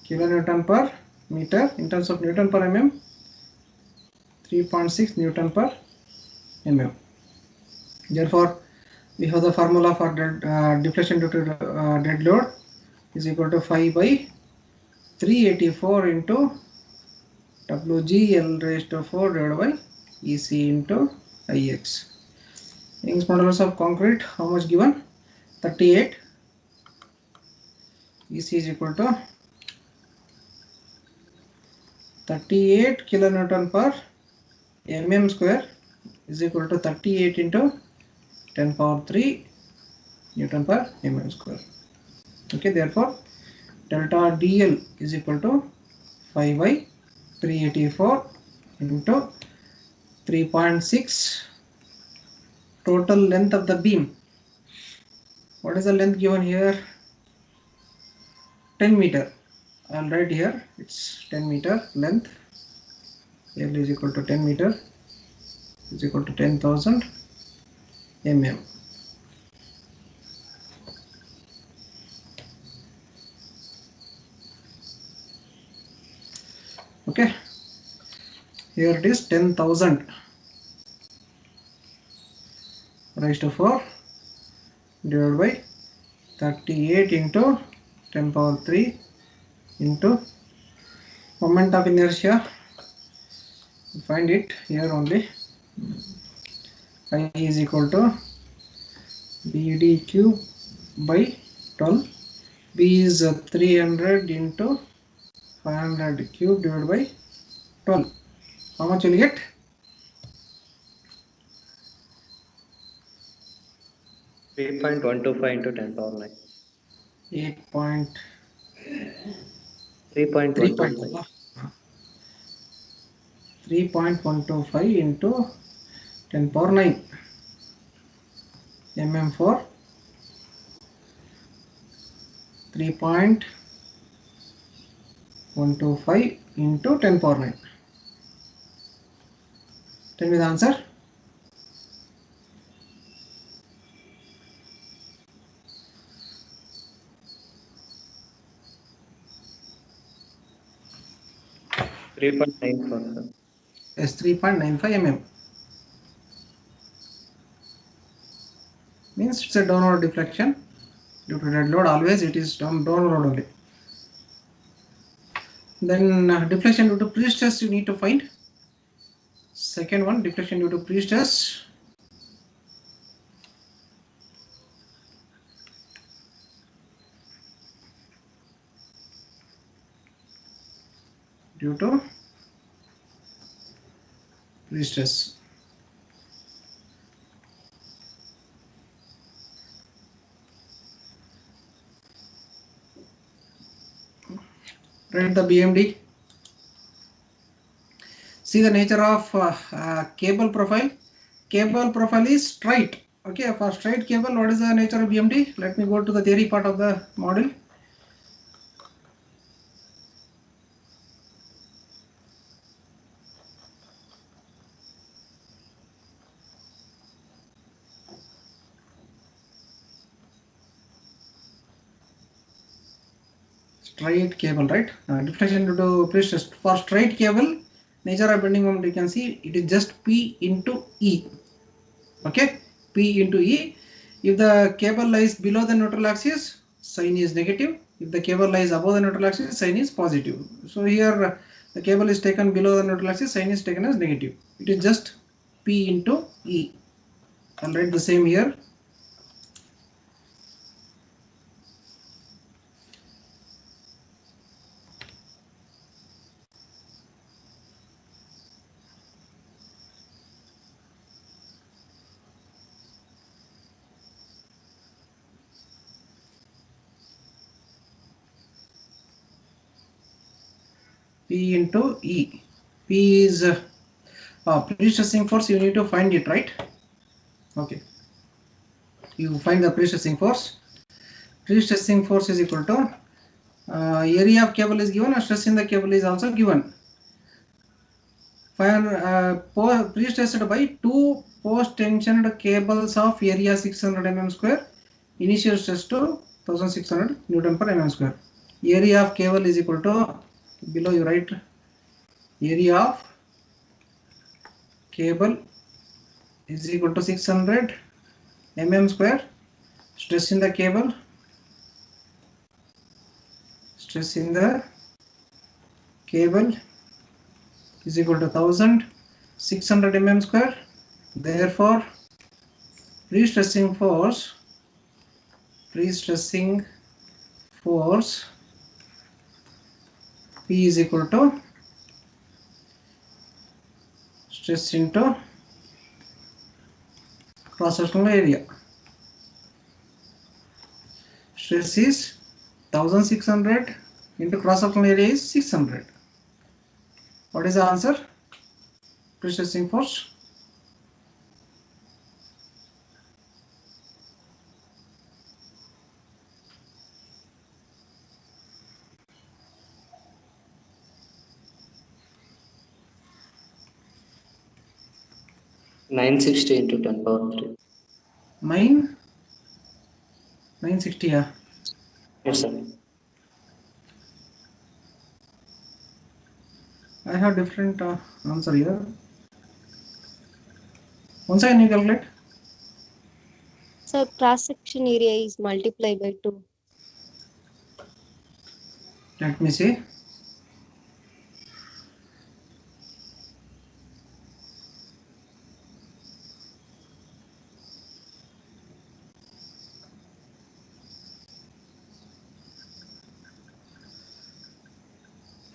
[SPEAKER 1] kilonewton per meter. In terms of Newton per mm, 3.6 Newton per mm. Therefore, we have the formula for deflection due to dead load is equal to 5 by 384 into Wg L raised to 4 divided by EC into Ix. Young's modulus of concrete, how much given? 38. EC is equal to 38 kilonewton per mm square is equal to 38 into 10 power 3 Newton per mm square. Okay, therefore delta DL is equal to 5 by 384 into 3.6 total length of the beam. What is the length given here? 10 meter. I'll write here, it's 10 meter length. L is equal to 10 meter is equal to 10,000 mm. Okay, here it is 10,000 raised to 4 divided by 38 into 10 power 3 into moment of inertia. Find it here only. I is equal to BD cube by 12. B is 300 into 500 cube divided by 12. How much will you get?
[SPEAKER 4] 3.125 into 10 power 9. 3.125.
[SPEAKER 1] 3.125 into 10 power 9 mm for 3.125 into 10 power 9. Tell me the answer. Is 3.95 mm. Means it's a downward deflection due to dead load. Always it is downward only. Then deflection due to pre-stress you need to find. Second one, deflection due to pre-stress. Due to pre-stress. Write the BMD. See the nature of cable profile. Cable profile is straight. Okay, for straight cable, what is the nature of BMD? Let me go to the theory part of the model. Straight cable, right? Deflection due to pre-stress. For straight cable, nature of bending moment you can see it is just P into E. Okay, P into E. If the cable lies below the neutral axis, sign is negative. If the cable lies above the neutral axis, sign is positive. So here the cable is taken below the neutral axis, sign is taken as negative. It is just P into E. I'll write the same here. P into E. P is pre-stressing force. You need to find it, right? Okay. You find the pre-stressing force. Pre-stressing force is equal to area of cable is given and stress in the cable is also given. Pre-stressed by two post-tensioned cables of area 600 mm square initial stress to 1600 Newton per mm square. Area of cable is equal to, below you write area of cable is equal to 600 mm square. Stress in the cable, stress in the cable is equal to 1600 mm square. Therefore, pre-stressing force P is equal to stress into cross-sectional area. Stress is 1600 into cross-sectional area is 600. What is the answer? Pre-stressing force.
[SPEAKER 4] Nine 960 into 10 power 3.
[SPEAKER 1] 960. Yeah.
[SPEAKER 4] Yes, sir.
[SPEAKER 1] I have different answer here. Once again you calculate.
[SPEAKER 3] So cross section area is multiplied by 2.
[SPEAKER 1] Let me see.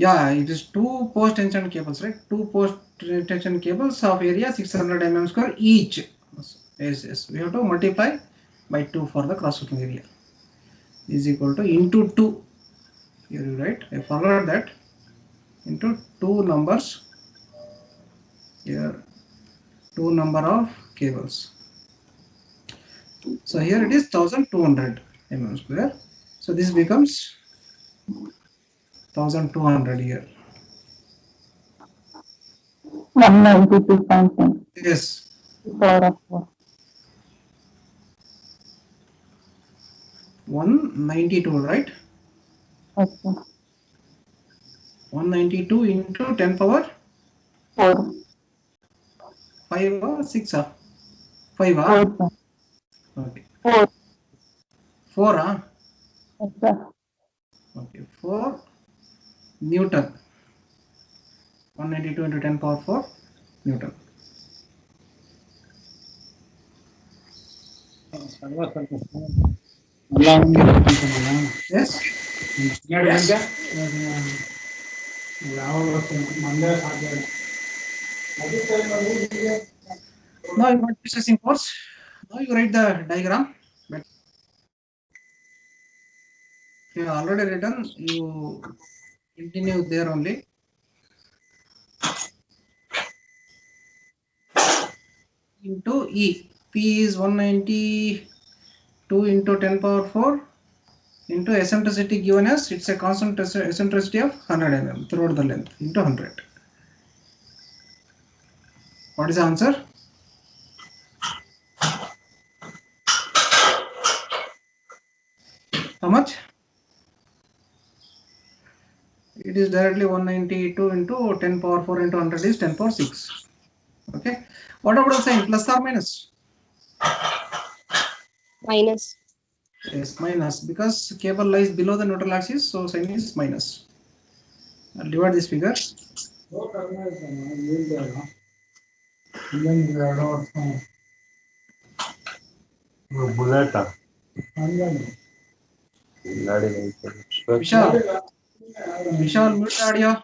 [SPEAKER 1] Yeah, it is 2 post tension cables, right? 2 post tension cables of area 600 mm square each. Yes. We have to multiply by 2 for the cross-sectional area. Is equal to into 2. Here you write. I forgot that. Into 2 numbers. Here 2 number of cables. So here it is 1200 mm square. So this becomes 1200 here.
[SPEAKER 5] 192.10.
[SPEAKER 1] Yes.
[SPEAKER 5] Power of 4.
[SPEAKER 1] 192, right?
[SPEAKER 5] Yes, sir.
[SPEAKER 1] 192 into 10 power
[SPEAKER 5] 4.
[SPEAKER 1] 5 or 6 or 5
[SPEAKER 5] 4,
[SPEAKER 1] or
[SPEAKER 5] sir.
[SPEAKER 1] okay
[SPEAKER 5] 4.
[SPEAKER 1] 4 ah
[SPEAKER 5] Yes, sir.
[SPEAKER 1] okay 4 Newton. 192 into 10 power 4 Newton. Yes. Now you got pre-stressing force. Now you write the diagram. But you have already written, you continue there only. Into E. P is 192 into 10 power 4 into eccentricity given as, it's a constant eccentricity of 100 mm throughout the length into 100. What is the answer? How much? It is directly 192 into 10 power 4 into 100 is 10 power 6. Okay. What about the sign? Plus or minus?
[SPEAKER 3] Minus.
[SPEAKER 1] Yes, minus, because cable lies below the neutral axis, so sign is minus. I'll divide this figure. Vishal, mute the audio.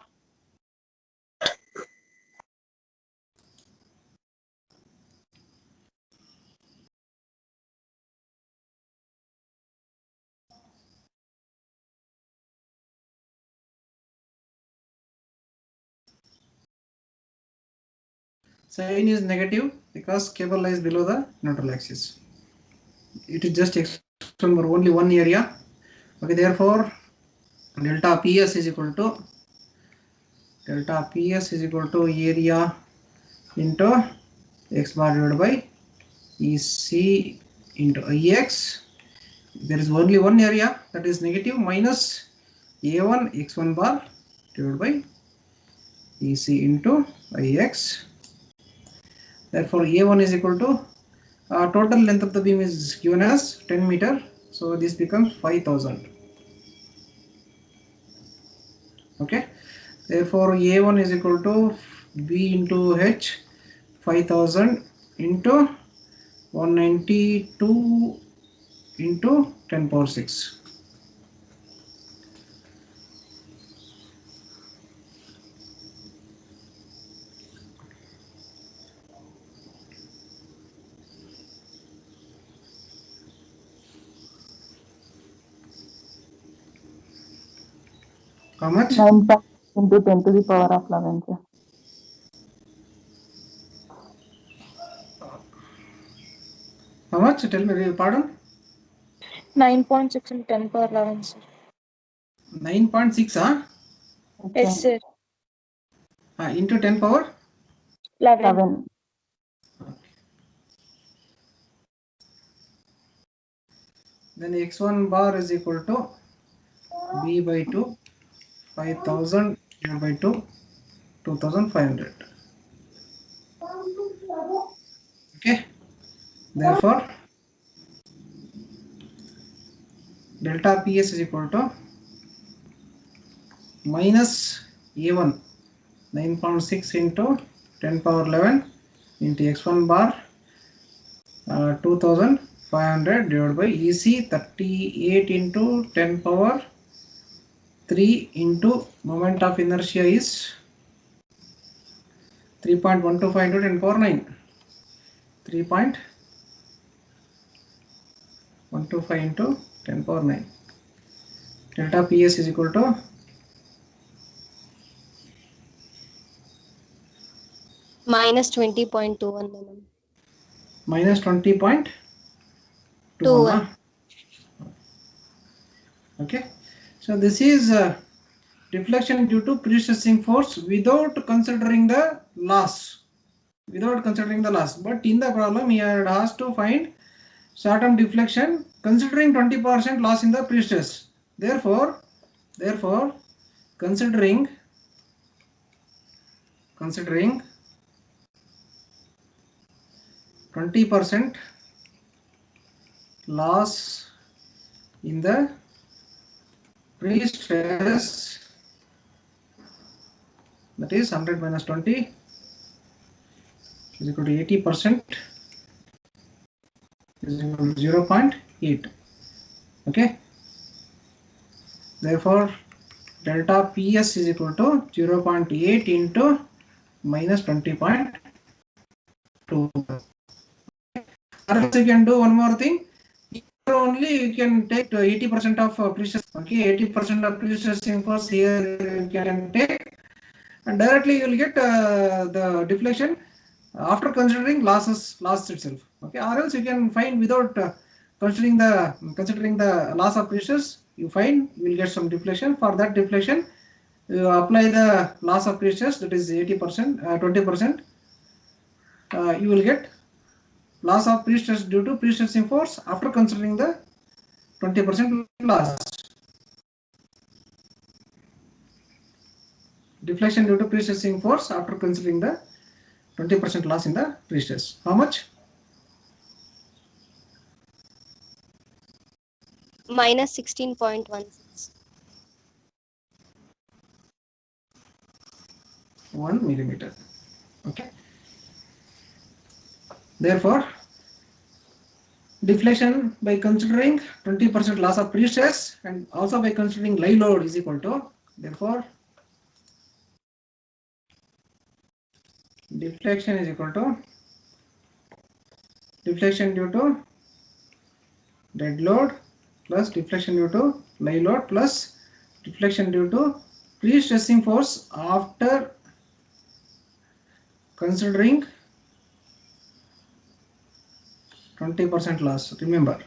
[SPEAKER 1] Sign is negative because cable lies below the neutral axis. It is just expression for only one area. Okay, therefore delta PS is equal to area into x bar divided by EC into IX there is only one area, that is negative minus A1 x1 bar divided by EC into Ix. Therefore, A1 is equal to total length of the beam is given as 10 meter. So this becomes 5000. Okay. Therefore, A1 is equal to B into H 5000 into 192 into 10 power 6. How much?
[SPEAKER 5] 9 into 10 to the power of 11, sir.
[SPEAKER 1] How much? Tell me, pardon?
[SPEAKER 2] 9.6 into 10 power 11, sir.
[SPEAKER 1] 9.6, huh?
[SPEAKER 2] Yes, sir.
[SPEAKER 1] Into 10 power?
[SPEAKER 5] 11.
[SPEAKER 1] Then x1 bar is equal to B by 2, 5000 divided by 2, 2500. Okay. Therefore, delta PS is equal to minus A1 9.6 into 10 power 11 into x1 bar 2500 divided by EC 38 into 10 power 3 into moment of inertia is 3.125 into 10 power 9. 3.125 into 10 power 9. Delta PS is equal to
[SPEAKER 3] minus 20.21 mm.
[SPEAKER 1] minus 20.21.
[SPEAKER 3] 21.
[SPEAKER 1] Okay, so this is deflection due to pre-stressing force without considering the loss. But in the problem, he had asked to find short-term deflection considering 20% loss in the pre-stress. Therefore, considering 20% loss in the pre-stress, that is 100 minus 20 is equal to 80% is equal to 0.8. Okay. Therefore, delta PS is equal to 0.8 into minus 20.2. Or else you can do one more thing. Here only you can take 80% of pre-stress. Okay, 80% of pre-stressing force here you can take, and directly you will get the deflection after considering loss itself. Okay, or else you can find without considering the loss of pre-stress. You will get some deflection. For that deflection, you apply the loss of pre-stress, that is 80%, 20%. You will get loss of pre-stress due to pre-stressing force after considering the 20% loss. Deflection due to pre-stressing force after considering the 20% loss in the pre-stress. How much?
[SPEAKER 3] Minus 16.16.
[SPEAKER 1] 1 millimeter. Okay. Therefore, deflection by considering 20% loss of pre-stress and also by considering live load is equal to, therefore, deflection is equal to deflection due to dead load plus deflection due to live load plus deflection due to pre-stressing force after considering 20% loss. Remember.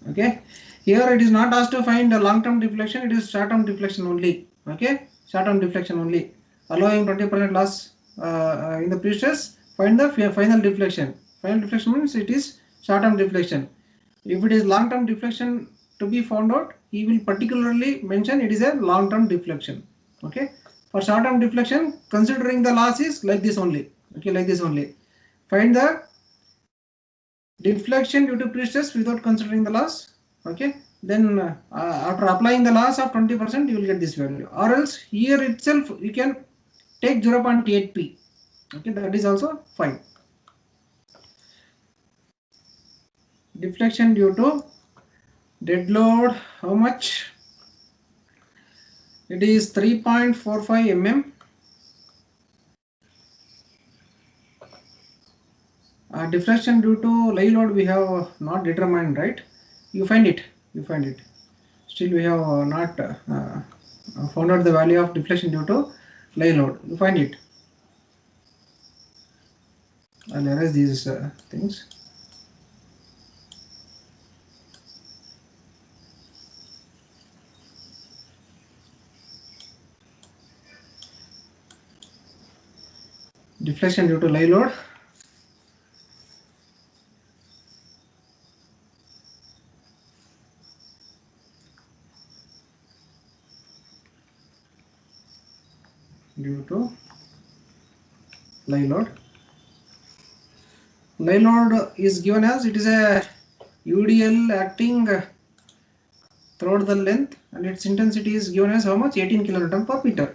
[SPEAKER 1] Okay. Here it is not asked to find a long-term deflection, it is short-term deflection only. Okay. Short-term deflection only. Allowing 20% loss in the pre-stress, find the final deflection. Final deflection means it is short-term deflection. If it is long-term deflection to be found out, he will particularly mention it is a long-term deflection. Okay. For short-term deflection, considering the loss is like this only. Okay, like this only. Find the deflection due to pre-stress without considering the loss. Okay. Then after applying the loss of 20%, you will get this value. Or else here itself you can take 0.8p. Okay, that is also fine. Deflection due to dead load, how much? It is 3.45 mm. Deflection due to lay load we have not determined, right? You find it. Still we have not found out the value of deflection due to lay load. You find it. I'll erase these things. Deflection due to lay load. Due to lay load. Lay load is given as it is a UDL acting throughout the length, and its intensity is given as how much? 18 kilonewton per meter.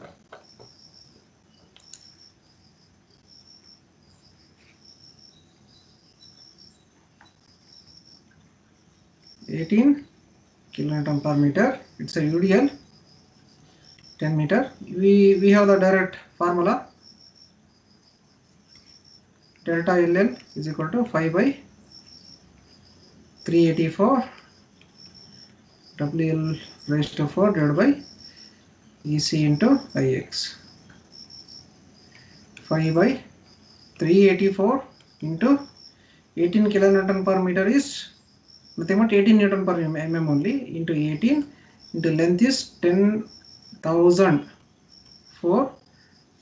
[SPEAKER 1] kilonewton per meter. It's a UDL 10 meter. We have the direct formula. Delta LL is equal to 5 by 384 WL raised to 4 divided by EC into IX. 5 by 384 into 18 kilonewton per meter is nothing but 18 Newton per mm only, into 18 into length is 10,004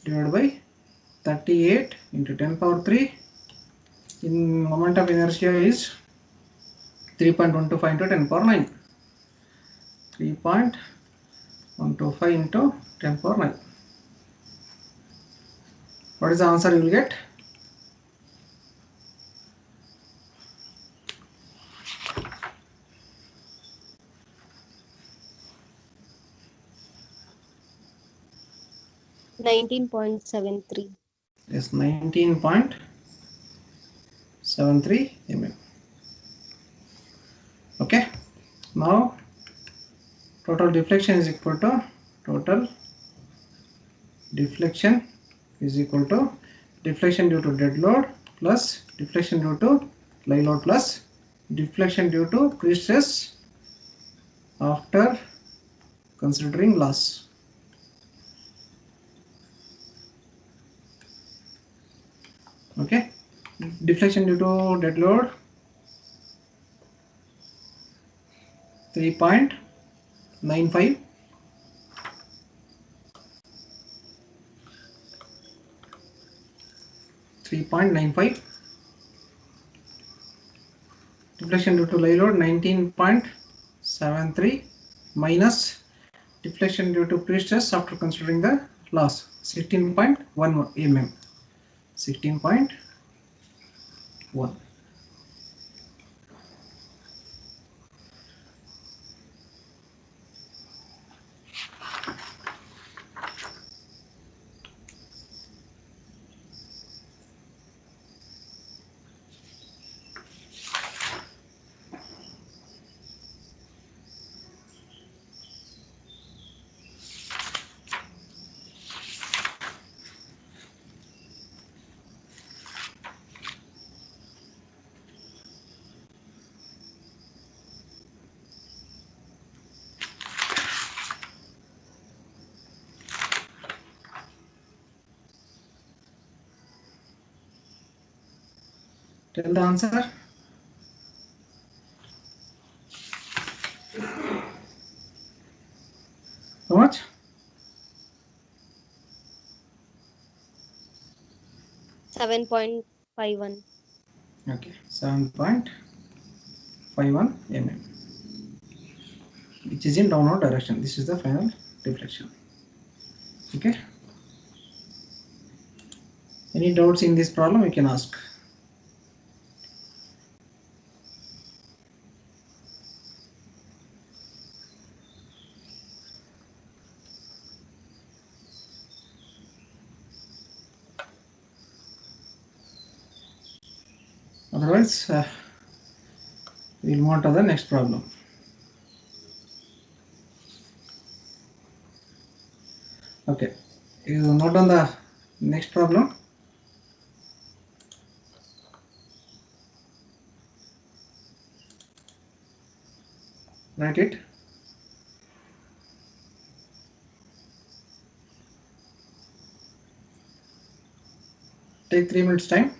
[SPEAKER 1] divided by 38 into 10 power 3. In moment of inertia is 3.125 into 10 power 9. 3.125 into 10 power 9. What is the answer you will get?
[SPEAKER 3] $19.73.
[SPEAKER 1] Yes, 19.73 mm. Okay. Now total deflection is equal to deflection due to dead load plus deflection due to lay load plus deflection due to pre-stress after considering loss. Okay, deflection due to dead load 3.95. Deflection due to lay load 19.73 minus deflection due to pre-stress after considering the loss 16.1 mm. 16.1. Tell the answer. How much?
[SPEAKER 3] $7.51.
[SPEAKER 1] Okay, 7.51. 51 mm, which is in downward direction. This is the final deflection. Okay. Any doubts in this problem, you can ask. Otherwise, we'll move on to the next problem. Okay, you note on the next problem. Write it. Take 3 minutes time.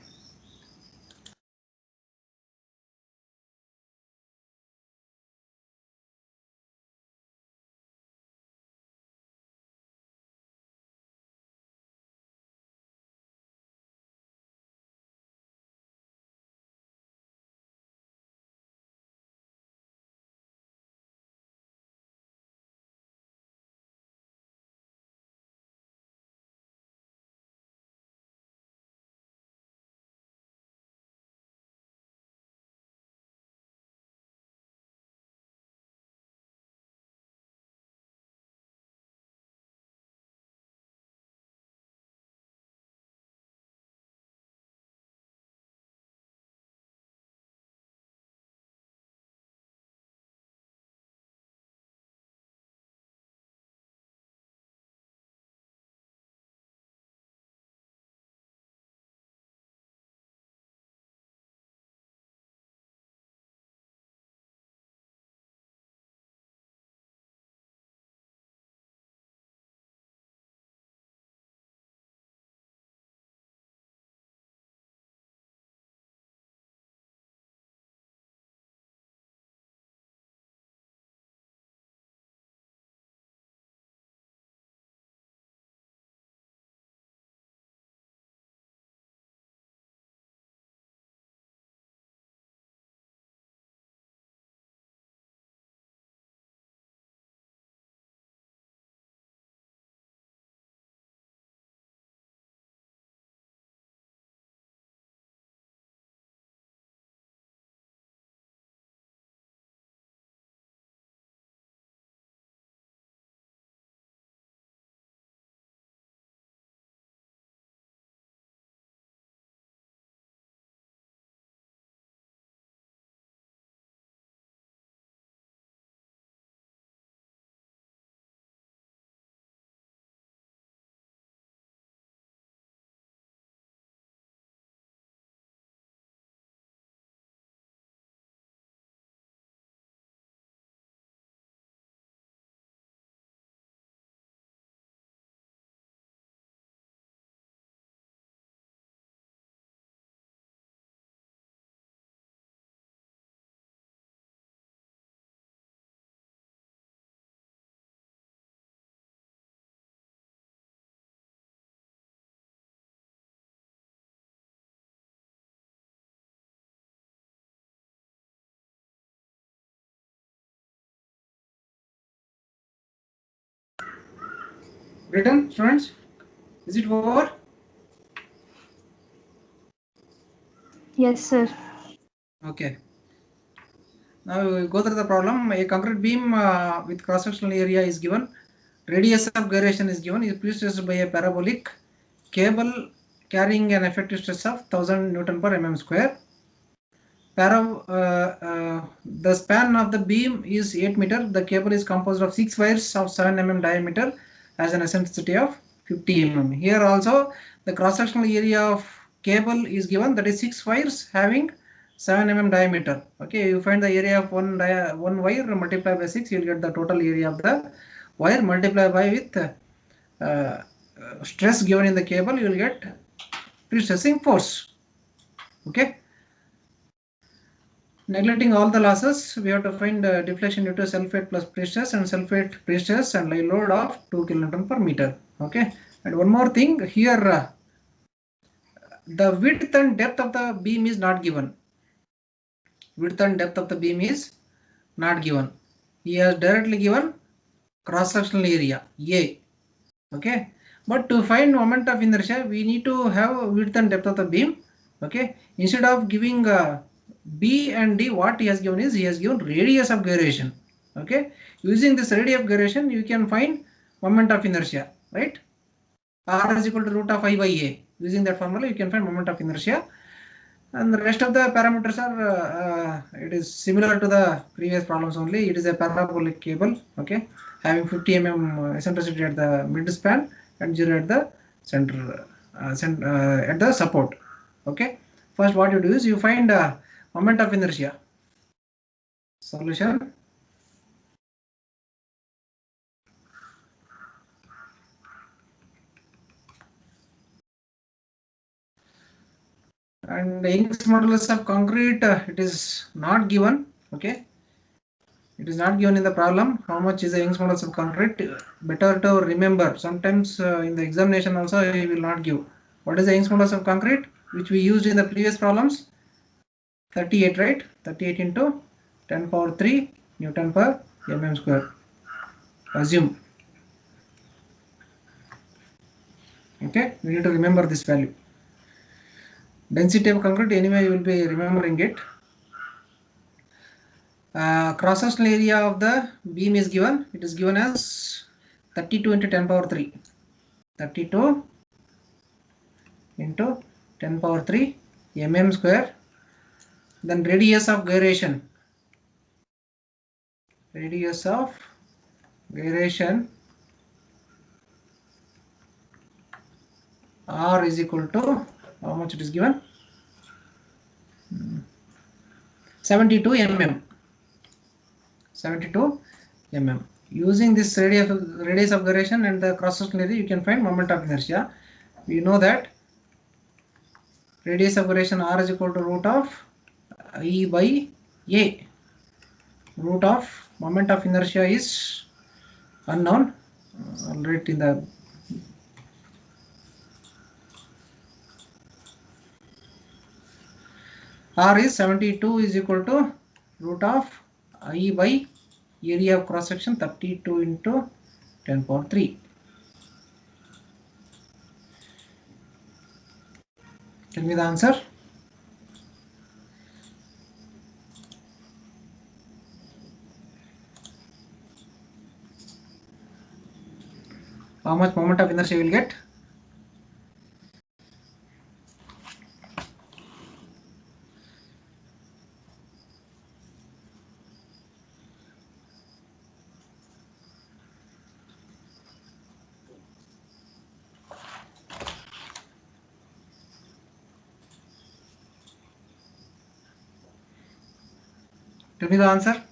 [SPEAKER 1] Written, students? Is it over?
[SPEAKER 3] Yes, sir.
[SPEAKER 1] Okay. Now we go through the problem. A concrete beam with cross-sectional area is given. Radius of gyration is given. Is pre-stressed by a parabolic cable carrying an effective stress of 1000 Newton per mm square. The span of the beam is 8 meter. The cable is composed of 6 wires of 7 mm diameter as an eccentricity of 50 mm. Here also the cross-sectional area of cable is given, that is 6 wires having 7 mm diameter. Okay, you find the area of one wire multiplied by 6, you will get the total area of the wire multiplied by with stress given in the cable, you will get pre-stressing force. Okay. Neglecting all the losses, we have to find deflection due to self-weight plus pre-stress and self-weight, pre-stress and live load of 2 kN per meter. Okay, and one more thing here, the width and depth of the beam is not given. width and depth of the beam is not given. He has directly given cross-sectional area A. Okay, but to find moment of inertia, we need to have width and depth of the beam. Okay, instead of giving B and D, what he has given is he has given radius of gyration. Okay, using this radius of gyration, you can find moment of inertia, right? R is equal to root of I by A. Using that formula, you can find moment of inertia. And the rest of the parameters are it is similar to the previous problems only. It is a parabolic cable, okay, having 50 mm eccentricity at the mid span and 0 at the center, at the support. Okay, first what you do is you find moment of inertia. Solution. And Young's modulus of concrete, it is not given. Okay, it is not given in the problem. How much is the Young's modulus of concrete? Better to remember. Sometimes in the examination also he will not give. What is the Young's modulus of concrete, which we used in the previous problems? 38, right? 38 into 10 power 3 Newton per mm square. Assume. Okay, we need to remember this value. Density of concrete, anyway you will be remembering it. Cross-sectional area of the beam is given. It is given as 32 into 10 power 3. 32 into 10 power 3 mm square. Then radius of gyration. Radius of gyration R is equal to, how much it is given? 72 mm. 72 mm. Using this radius of gyration and the cross-sectional area, you can find moment of inertia. We know that radius of gyration R is equal to root of I by A. Root of moment of inertia is unknown. I'll write in the R is 72 is equal to root of I by area of cross section 32 into 10 power 3. Tell me the answer. How much moment of inertia you will get? Tell me the answer.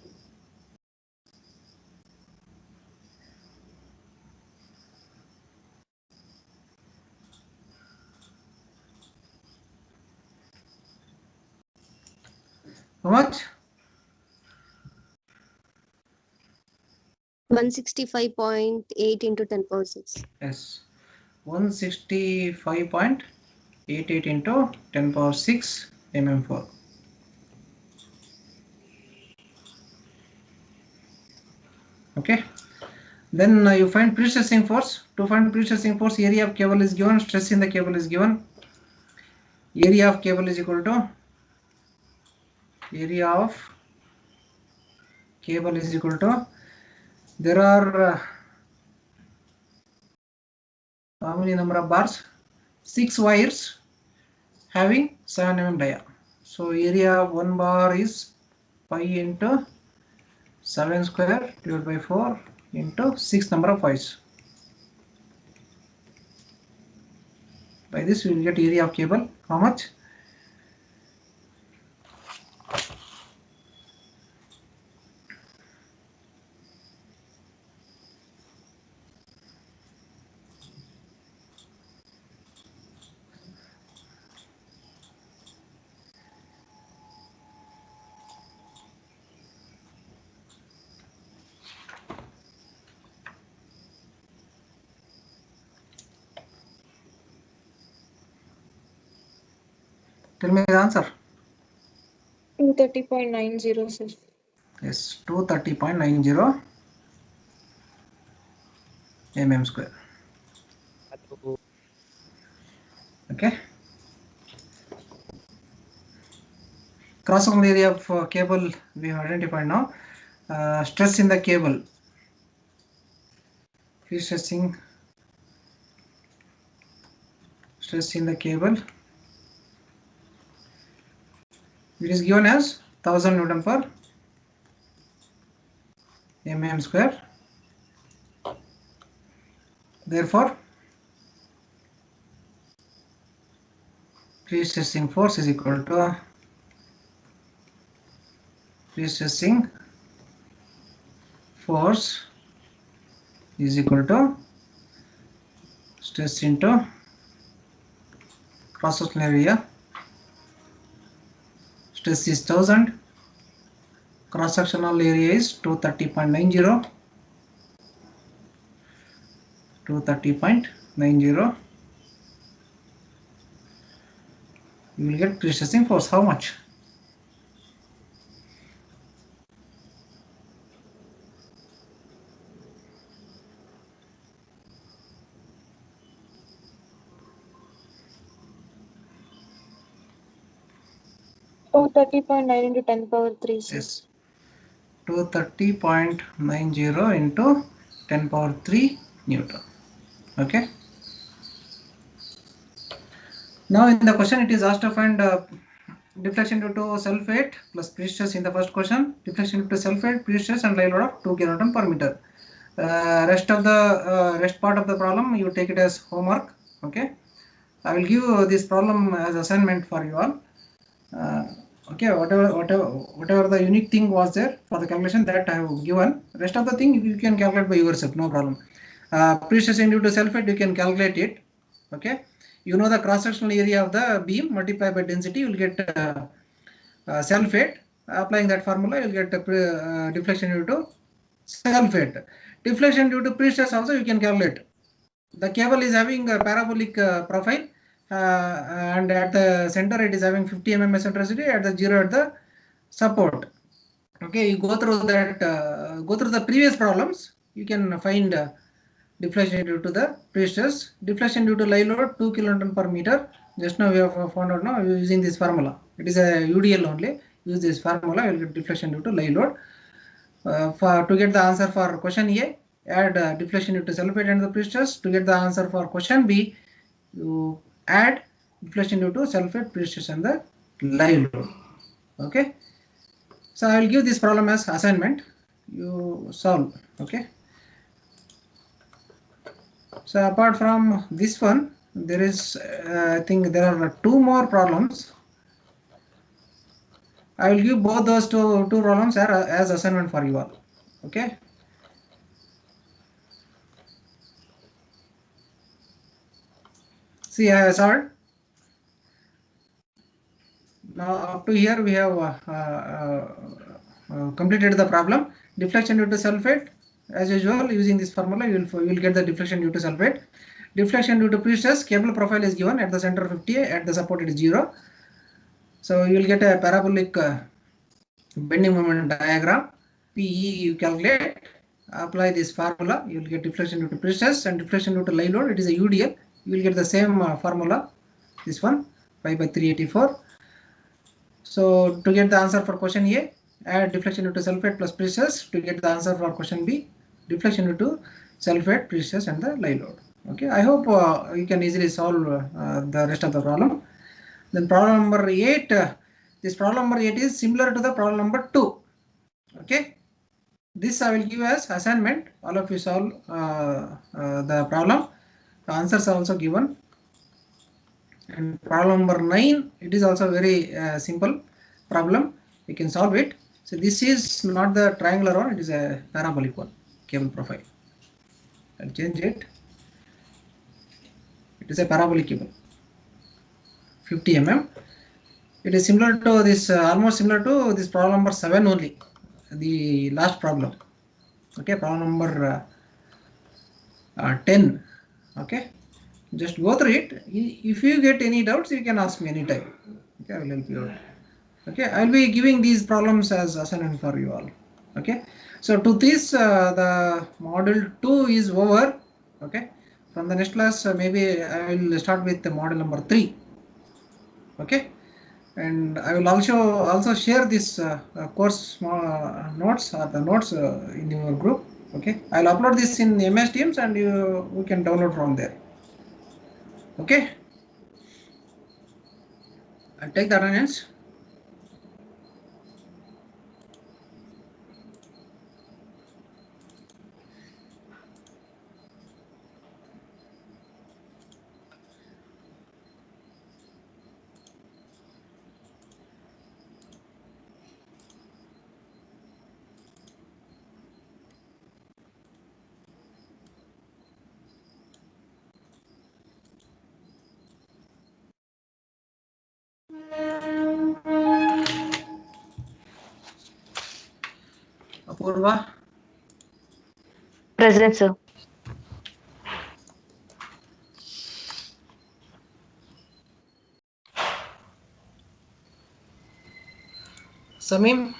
[SPEAKER 1] How much?
[SPEAKER 3] 165.8 into 10 power 6.
[SPEAKER 1] Yes, 165.88 into 10 power 6 mm4. Okay, then you find pre-stressing force. To find pre-stressing force, area of cable is given, stress in the cable is given. Area of cable is equal to there are how many number of bars? 6 wires having 7 mm dia. So area of 1 bar is pi into 7 square divided by 4 into 6 number of wires. By this we will get area of cable. How much? Tell me the answer.
[SPEAKER 2] 8
[SPEAKER 6] 230.90, sir.
[SPEAKER 1] Yes, 230.90 mm square. Okay. Cross-sectional area of cable we have identified now. Stress in the cable. Stress in the cable. It is given as 1000 Newton per mm square. Therefore, pre-stressing force is equal to pre-stressing force is equal to stress into cross-sectional area. Stress is 1000. Cross-sectional area is 230.90. 230.90. You will get pre-stressing force. How much?
[SPEAKER 6] Oh, 30.9 into 10 power 3, sir.
[SPEAKER 1] Yes. 230.90 into 10 power 3 Newton. Okay. Now in the question it is asked to find deflection due to sulfate plus pre-stress in the first question. Deflection due to sulfate, pre-stress and live load of 2 kN per meter. Rest part of the problem you take it as homework. Okay. I will give this problem as assignment for you all. Okay, whatever the unique thing was there for the calculation that I have given. Rest of the thing you can calculate by yourself, no problem. Pre-stress due to sulfate you can calculate it. Okay, you know the cross-sectional area of the beam multiplied by density, you will get sulfate. Applying that formula, you will get deflection due to sulfate. Deflection due to pre-stress also you can calculate. The cable is having a parabolic profile. And at the center it is having 50 mm eccentricity, at the 0 at the support. Okay, you go through that, go through the previous problems, you can find deflection due to the pre-stress. Deflection due to live load 2 kN per meter. Just now we have found out now using this formula. It is a UDL only. Use this formula, you will get deflection due to live load. To get the answer for question A, add deflection due to sulfate and the pre-stress. To get the answer for question B, you add deflection due to sulfate, pre-stress and the live load. Okay, so I will give this problem as assignment, you solve. Okay, so apart from this one there is I think there are 2 more problems. I will give both those two problems as assignment for you all. Okay, see, I have solved. Now up to here we have completed the problem. Deflection due to sulfate, as usual using this formula you will get the deflection due to sulfate. Deflection due to pre-stress, cable profile is given at the center 50, at the support it is 0. So you will get a parabolic bending moment diagram. PE you calculate, apply this formula, you will get deflection due to pre-stress, and deflection due to live load, it is a UDL. You will get the same formula, this one, 5/384. So to get the answer for question A, add deflection due to sulfate plus pre-stress. To get the answer for question B, deflection due to sulfate, pre-stress and the live load. Okay, I hope you can easily solve the rest of the problem. Then problem number 8, this problem number 8 is similar to the problem number 2. Okay, this I will give as assignment. All of you solve the problem. The answers are also given. And problem number 9, it is also very simple problem. You can solve it. So this is not the triangular one, it is a parabolic one, cable profile. I'll change it. It is a parabolic cable, 50 mm. It is similar to this, almost similar to this problem number 7 only, the last problem. Okay, problem number 10. Okay, just go through it. If you get any doubts, you can ask me anytime. Okay, I will help you out. Okay, I'll be giving these problems as assignment for you all. Okay, so to this the module 2 is over. Okay, from the next class maybe I will start with the model number 3. Okay, and I will also share this course notes or the notes in your group. Okay, I'll upload this in MS Teams and you can download from there. Okay, I'll take the attendance. Apurva,
[SPEAKER 3] Present, sir.
[SPEAKER 1] Samim.